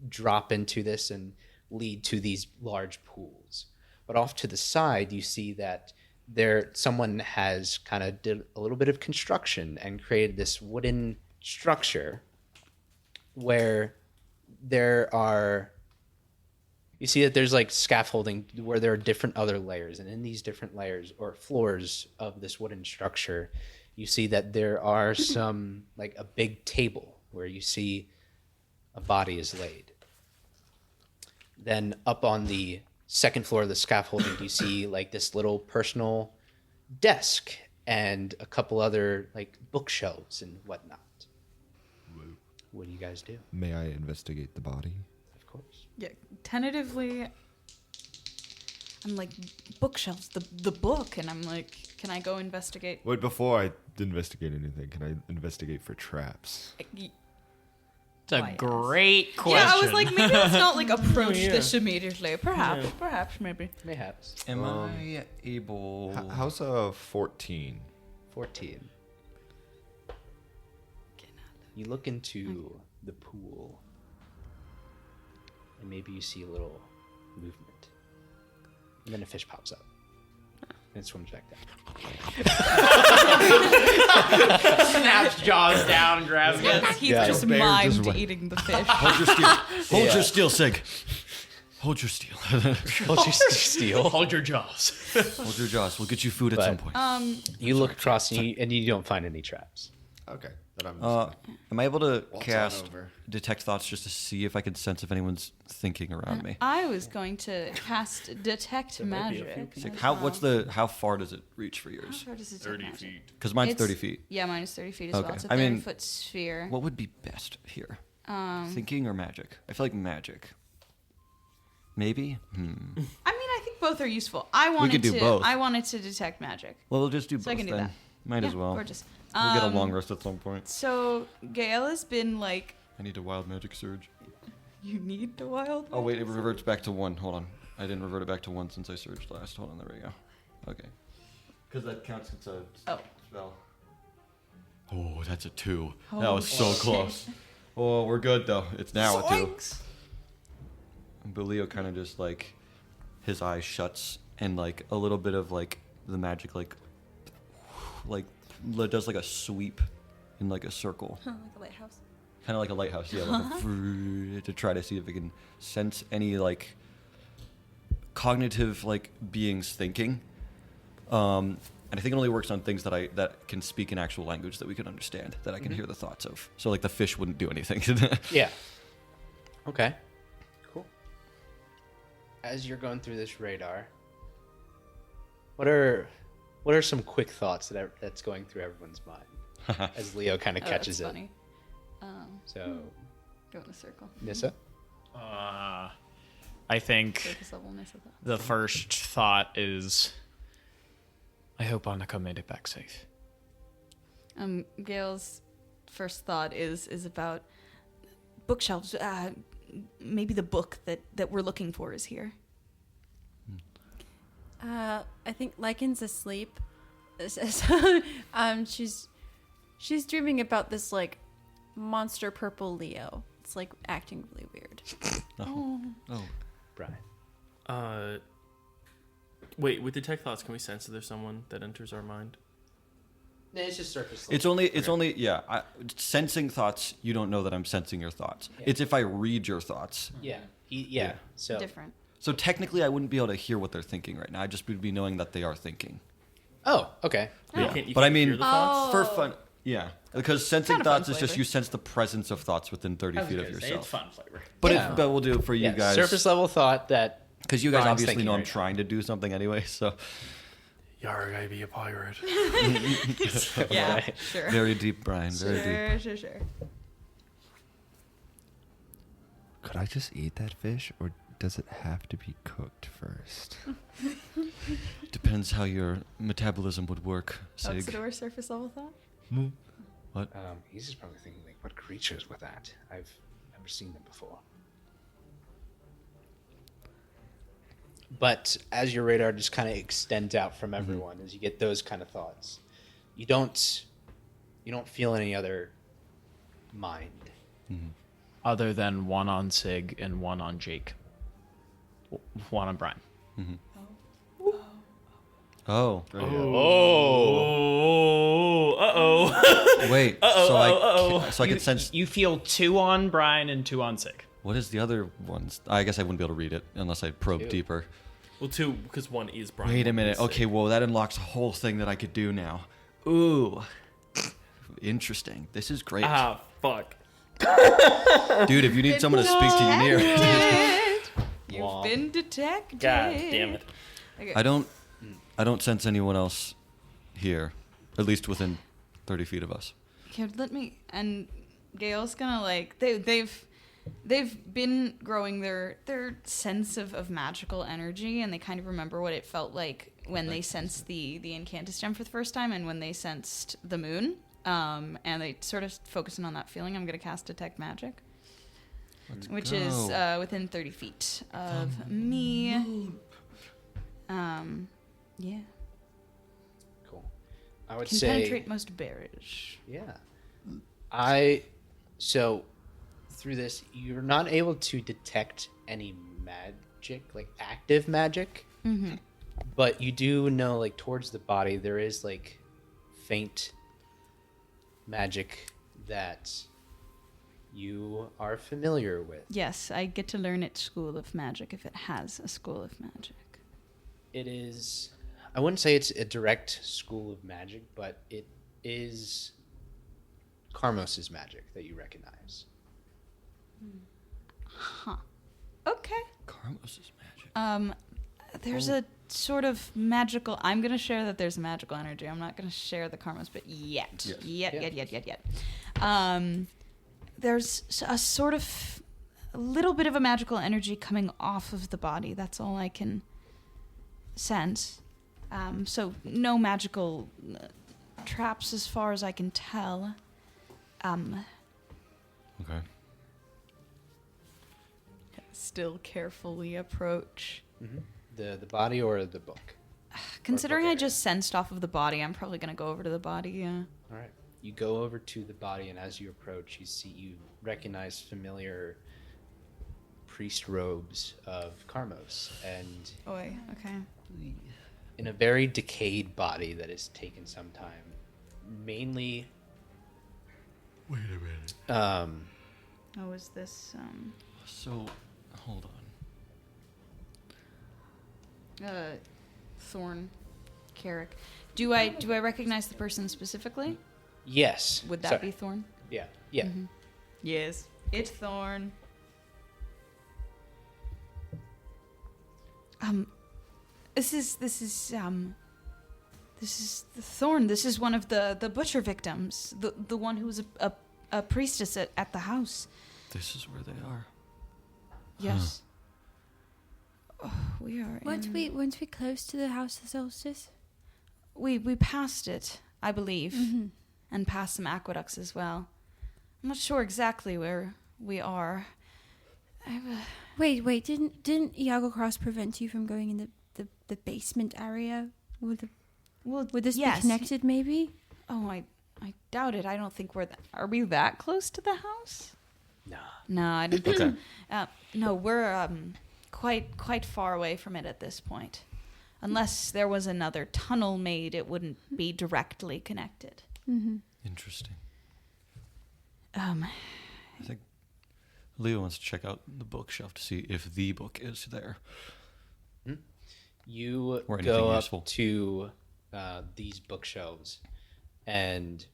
drop into this and lead to these large pools. But off to the side, you see that someone has kind of did a little bit of construction and created this wooden structure where you see that there's like scaffolding where there are different other layers, and in these different layers or floors of this wooden structure, you see that there are some like a big table where you see a body is laid. Then up on the second floor of the scaffolding, you see like this little personal desk and a couple other like bookshelves and whatnot. What do you guys do? May I investigate the body? Of course. Yeah, tentatively, I'm like, bookshelves, the book, and I'm like, can I go investigate? Wait, before I investigate anything, can I investigate for traps? It's a great question. Yeah, I was like, maybe let's not like approach this immediately. Perhaps, maybe. Mayhaps. Am I able... How's a 14? 14. You look into the pool, and maybe you see a little movement. And then a fish pops up. And it swims back down. Snaps jaws down, grabs it. He's just mimed eating the fish. Hold your steel. Hold your steel, Sig. Hold your steel. Hold your steel. Hold your jaws. Hold your jaws. We'll get you food at some point. You look across and you don't find any traps. Okay. Then I'm Am I able to Waltz on cast over. Detect Thoughts just to see if I can sense if anyone's thinking around me? I was going to cast Detect Magic. Like, how far does it reach for How yours? far does it 30 take magic? feet. Because mine's It's- 30 feet. Yeah, mine is 30 feet as well. Okay. It's a I 30 mean, foot sphere. What would be best here? Thinking or magic? I feel like magic. Maybe? I mean, I think both are useful. I wanted could do to. both. I wanted to detect magic. Well, we'll just do So both I can do then. that. Might as Yeah, well. gorgeous. We'll get a long rest at some point. So Gael has been like, I need a wild magic surge. you need the wild. Oh wait, it reverts back to 1. Hold on. I didn't revert it back to 1 since I surged last. Hold on, there we go. Okay. Because that counts as a spell. Oh, that's a 2. That Oh, was so shit. close. Oh, we're good though. It's now a 2. But Leo kind of just like, his eyes shuts and like a little bit of like the magic like does like a sweep in like a circle. Like a lighthouse. Kind of like a lighthouse, yeah, like to try to see if it can sense any like cognitive like beings thinking. And I think it only works on things that can speak an actual language that we can understand, that I can hear the thoughts of. So like the fish wouldn't do anything. Yeah. Okay. Cool. As you're going through this radar, what are some quick thoughts that's going through everyone's mind as Leo kind of catches that's it? funny. So, Go in a circle. Nissa? I think Surface level Nissa thought. the first thought is, I hope Annika made it back safe. Gail's first thought is about bookshelves. Maybe the book that we're looking for is here. I think Lycan's asleep. She's dreaming about this like monster purple Leo. It's like acting really weird. Oh. Brian. Wait, with detect thoughts, can we sense that there's someone that enters our mind? No, it's just surface level. It's only sensing thoughts. You don't know that I'm sensing your thoughts. Yeah. It's if I read your thoughts. Yeah. So Different. So technically, I wouldn't be able to hear what they're thinking right now. I just would be knowing that they are thinking. Oh, okay. You Yeah. can't- you But I can't mean, hear the thoughts? for fun, yeah. Because sensing Kind of fun thoughts is just flavor. you sense the presence of thoughts within 30 feet of It's yourself. fun flavor. But Yeah. but we'll do it for you Yeah, guys. surface level thought that Because you guys Brian's obviously thinking know I'm right now. trying to do something anyway. So Yarg, I be a pirate. Yeah, Right. sure. very deep, Brian. Very deep. Sure. Could I just eat that fish, or does it have to be cooked first? Depends how your metabolism would work, That's the Sig. door surface level thought. What? he's just probably thinking like, what creatures were that? I've never seen them before. But as your radar just kind of extends out from everyone, as you get those kind of thoughts, you don't feel any other mind. Other than one on Sig and one on Jake. One on Brian. Oh. Wait. So I can sense. You feel 2 on Brian and 2 on Sig. What is the other ones? I guess I wouldn't be able to read it unless I probe deeper. Well, 2, because 1 is Brian. Wait a one minute. is Sig. Okay, well, that unlocks a whole thing that I could do now. Ooh. Interesting. This is great. Ah, fuck. Dude, if you need someone to speak to you near. You've been detected. God damn it. Okay. I don't sense anyone else here, at least within 30 feet of us. Okay, let me. And Gail's gonna like they've been growing their sense of magical energy, and they kind of remember what it felt like when they sensed the Incantus gem for the first time, and when they sensed the moon. And they sort of focusing on that feeling. I'm gonna cast Detect Magic, which is within 30 feet of me. Yeah. Cool. I would Can say penetrate most barriers. Yeah. So through this, you're not able to detect any magic, like active magic. Mm-hmm. But you do know, like, towards the body, there is, like, faint magic that you are familiar with. Yes, I get to learn at School of Magic if it has a School of Magic. It is, I wouldn't say it's a direct school of magic, but it is Karmos' magic that you recognize. Huh. Okay. Karmos' magic. There's a sort of magical. I'm gonna share that there's a magical energy. I'm not gonna share the Karmos, but yet. There's a sort of a little bit of a magical energy coming off of the body. That's all I can sense. So no magical traps as far as I can tell. Okay. Still carefully approach. The body or the book? Considering I just sensed off of the body, I'm probably gonna go over to the body, yeah. All right. You go over to the body, and as you approach, you recognize familiar priest robes of Karmos, and okay. in a very decayed body that has taken some time, mainly. Wait a minute. Oh, is this So, hold on. Thorn Carrick? Do I recognize the person specifically? Yes. Would that Sorry. be Thorn? Yeah. Mm-hmm. Yes, it's Thorn. This is the Thorn. This is one of the butcher victims. The one who was a priestess at the house. This is where they are. Yes. Oh, we are. Weren't we close to the House of Solstice? We passed it, I believe, and passed some aqueducts as well. I'm not sure exactly where we are. Wait, didn't Iago Cross prevent you from going in the basement area? Would this be connected, maybe? Oh, I doubt it. I don't think are we that close to the house? No, I don't think so. No, we're quite far away from it at this point. Unless there was another tunnel made, it wouldn't be directly connected. Interesting. Um, I think Leo wants to check out the bookshelf to see if the book is there. You Or anything go useful. up to these bookshelves, and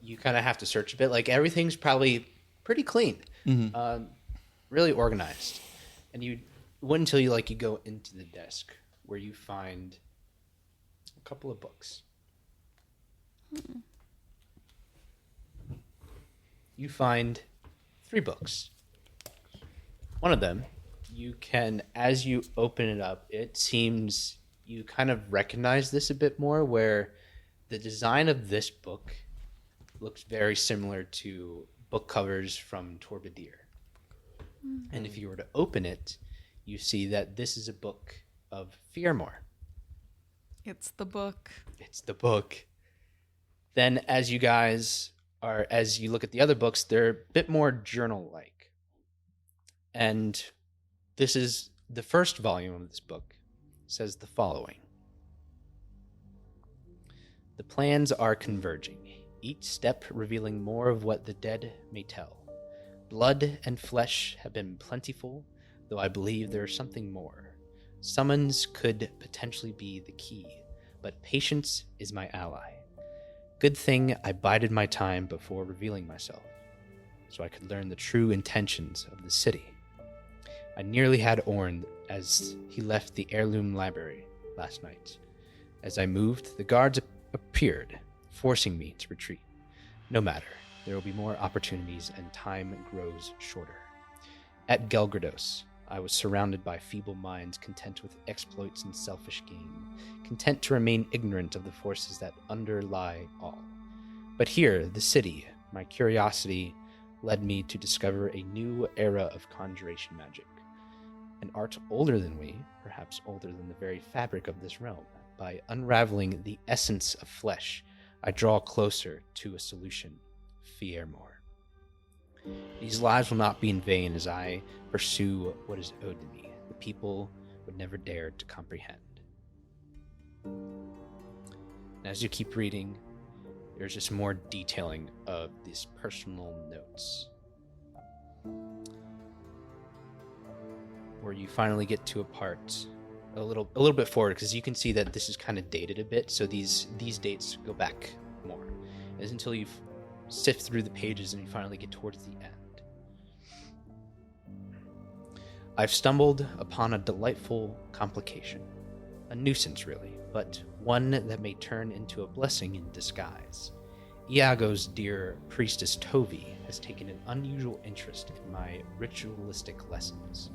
you kind of have to search a bit. Like, everything's probably pretty clean, really organized. And you wouldn't until you go into the desk where you find a couple of books. You find 3 books. One of them, you can, as you open it up, it seems you kind of recognize this a bit more, where the design of this book looks very similar to book covers from Torbidir. And if you were to open it, you see that this is a book of Fearmore. it's the book. It's the book. Then as you look at the other books, they're a bit more journal-like. And this is the first volume of this book. It says the following. The plans are converging, each step revealing more of what the dead may tell. Blood and flesh have been plentiful, though I believe there is something more. Summons could potentially be the key, but patience is my ally. Good thing I bided my time before revealing myself, so I could learn the true intentions of the city. I nearly had Orn as he left the heirloom library last night. As I moved, the guards appeared, forcing me to retreat. No matter, there will be more opportunities and time grows shorter. At Gelgrados, I was surrounded by feeble minds content with exploits and selfish gain, content to remain ignorant of the forces that underlie all. But here, the city, my curiosity led me to discover a new era of conjuration magic. An art older than we, perhaps older than the very fabric of this realm. By unraveling the essence of flesh, I draw closer to a solution, Fearmore. These lives will not be in vain as I pursue what is owed to me. The people would never dare to comprehend. And as you keep reading, there's just more detailing of these personal notes, where you finally get to a part a little bit forward, because you can see that this is kind of dated a bit, so these dates go back more. It's until you sift through the pages and you finally get towards the end. I've stumbled upon a delightful complication, a nuisance really, but one that may turn into a blessing in disguise. Iago's dear priestess Tovi has taken an unusual interest in my ritualistic lessons.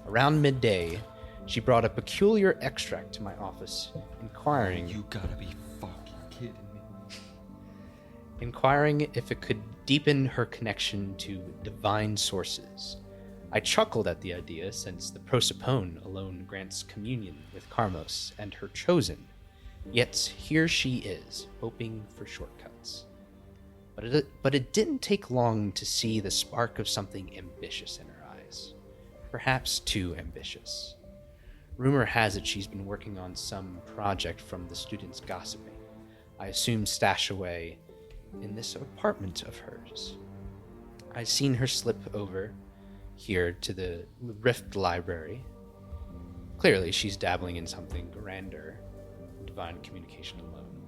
Around midday, She brought a peculiar extract to my office, inquiring... You gotta be fucking kidding me. Inquiring if it could deepen her connection to divine sources. I chuckled at the idea, since the prosopone alone grants communion with Karmos and her chosen. Yet here she is, hoping for shortcuts. But it didn't take long to see the spark of something ambitious in her eyes. Perhaps too ambitious. Rumor has it she's been working on some project from the students gossiping. I assume stashed away in this apartment of hers. I've seen her slip over here to the Rift Library. Clearly, she's dabbling in something grander, divine communication alone.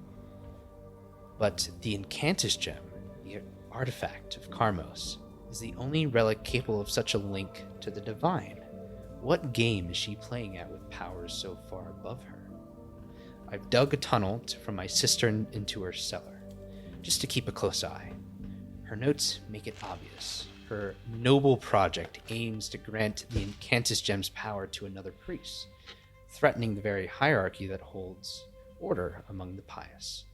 But the Incantus Gem, the artifact of Karmos, is the only relic capable of such a link to the divine. What game is she playing at with powers so far above her? I've dug a tunnel from my cistern into her cellar, just to keep a close eye. Her notes make it obvious. Her noble project aims to grant the Incantus Gem's power to another priest, threatening the very hierarchy that holds order among the pious.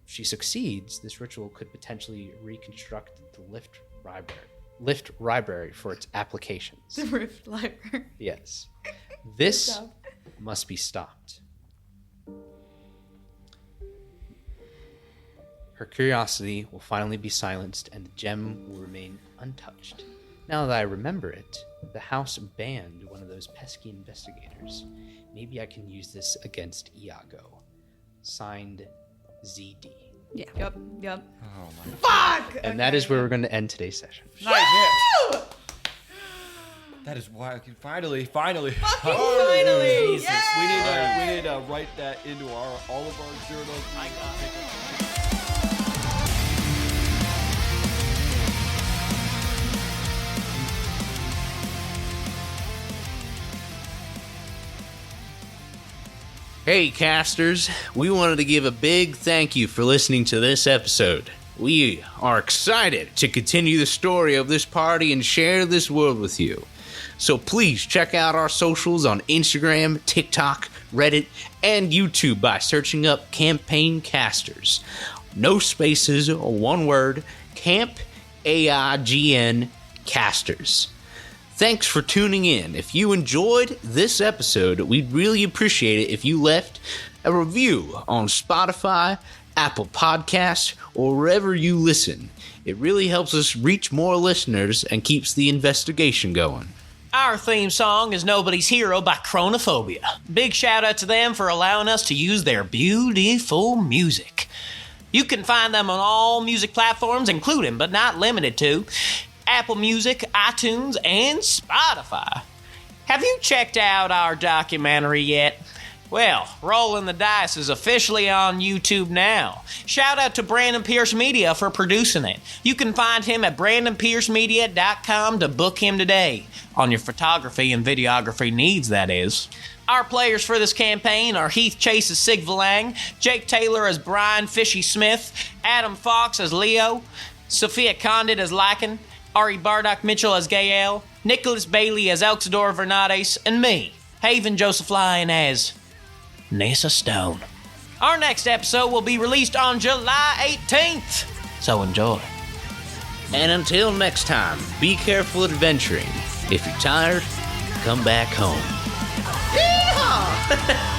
If she succeeds, this ritual could potentially reconstruct the Lift Library for its applications. The Rift Library. Yes. This must be stopped. Her curiosity will finally be silenced, and the gem will remain untouched. Now that I remember it, the house banned one of those pesky investigators. Maybe I can use this against Iago. Signed, ZD. Yeah. Yep. Oh my. Fuck! And that is where we're going to end today's session. Nice hit. That is why. Okay, finally. Finally! Jesus. Yes! We need to write that into all of our journals. I got it. Hey casters, we wanted to give a big thank you for listening to this episode. We are excited to continue the story of this party and share this world with you. So please check out our socials on Instagram, TikTok, Reddit, and YouTube by searching up Campaign Casters. No spaces or one word, Camp AIGN Casters. Thanks for tuning in. If you enjoyed this episode, we'd really appreciate it if you left a review on Spotify, Apple Podcasts, or wherever you listen. It really helps us reach more listeners and keeps the investigation going. Our theme song is Nobody's Hero by Chronophobia. Big shout out to them for allowing us to use their beautiful music. You can find them on all music platforms, including but not limited to Apple Music, iTunes, and Spotify. Have you checked out our documentary yet? Well, Rolling the Dice is officially on YouTube now. Shout out to Brandon Pierce Media for producing it. You can find him at brandonpiercemedia.com to book him today. On your photography and videography needs, that is. Our players for this campaign are Heath Chase as Sigvalang, Jake Taylor as Brian Fishy Smith, Adam Fox as Leo, Sophia Condit as Lycan, Ari Bardock Mitchell as Gael, Nicholas Bailey as Elxador Vernades, and me, Haven Joseph-Lyon as Nessa Stone. Our next episode will be released on July 18th, so enjoy. And until next time, be careful adventuring. If you're tired, come back home. Yeehaw!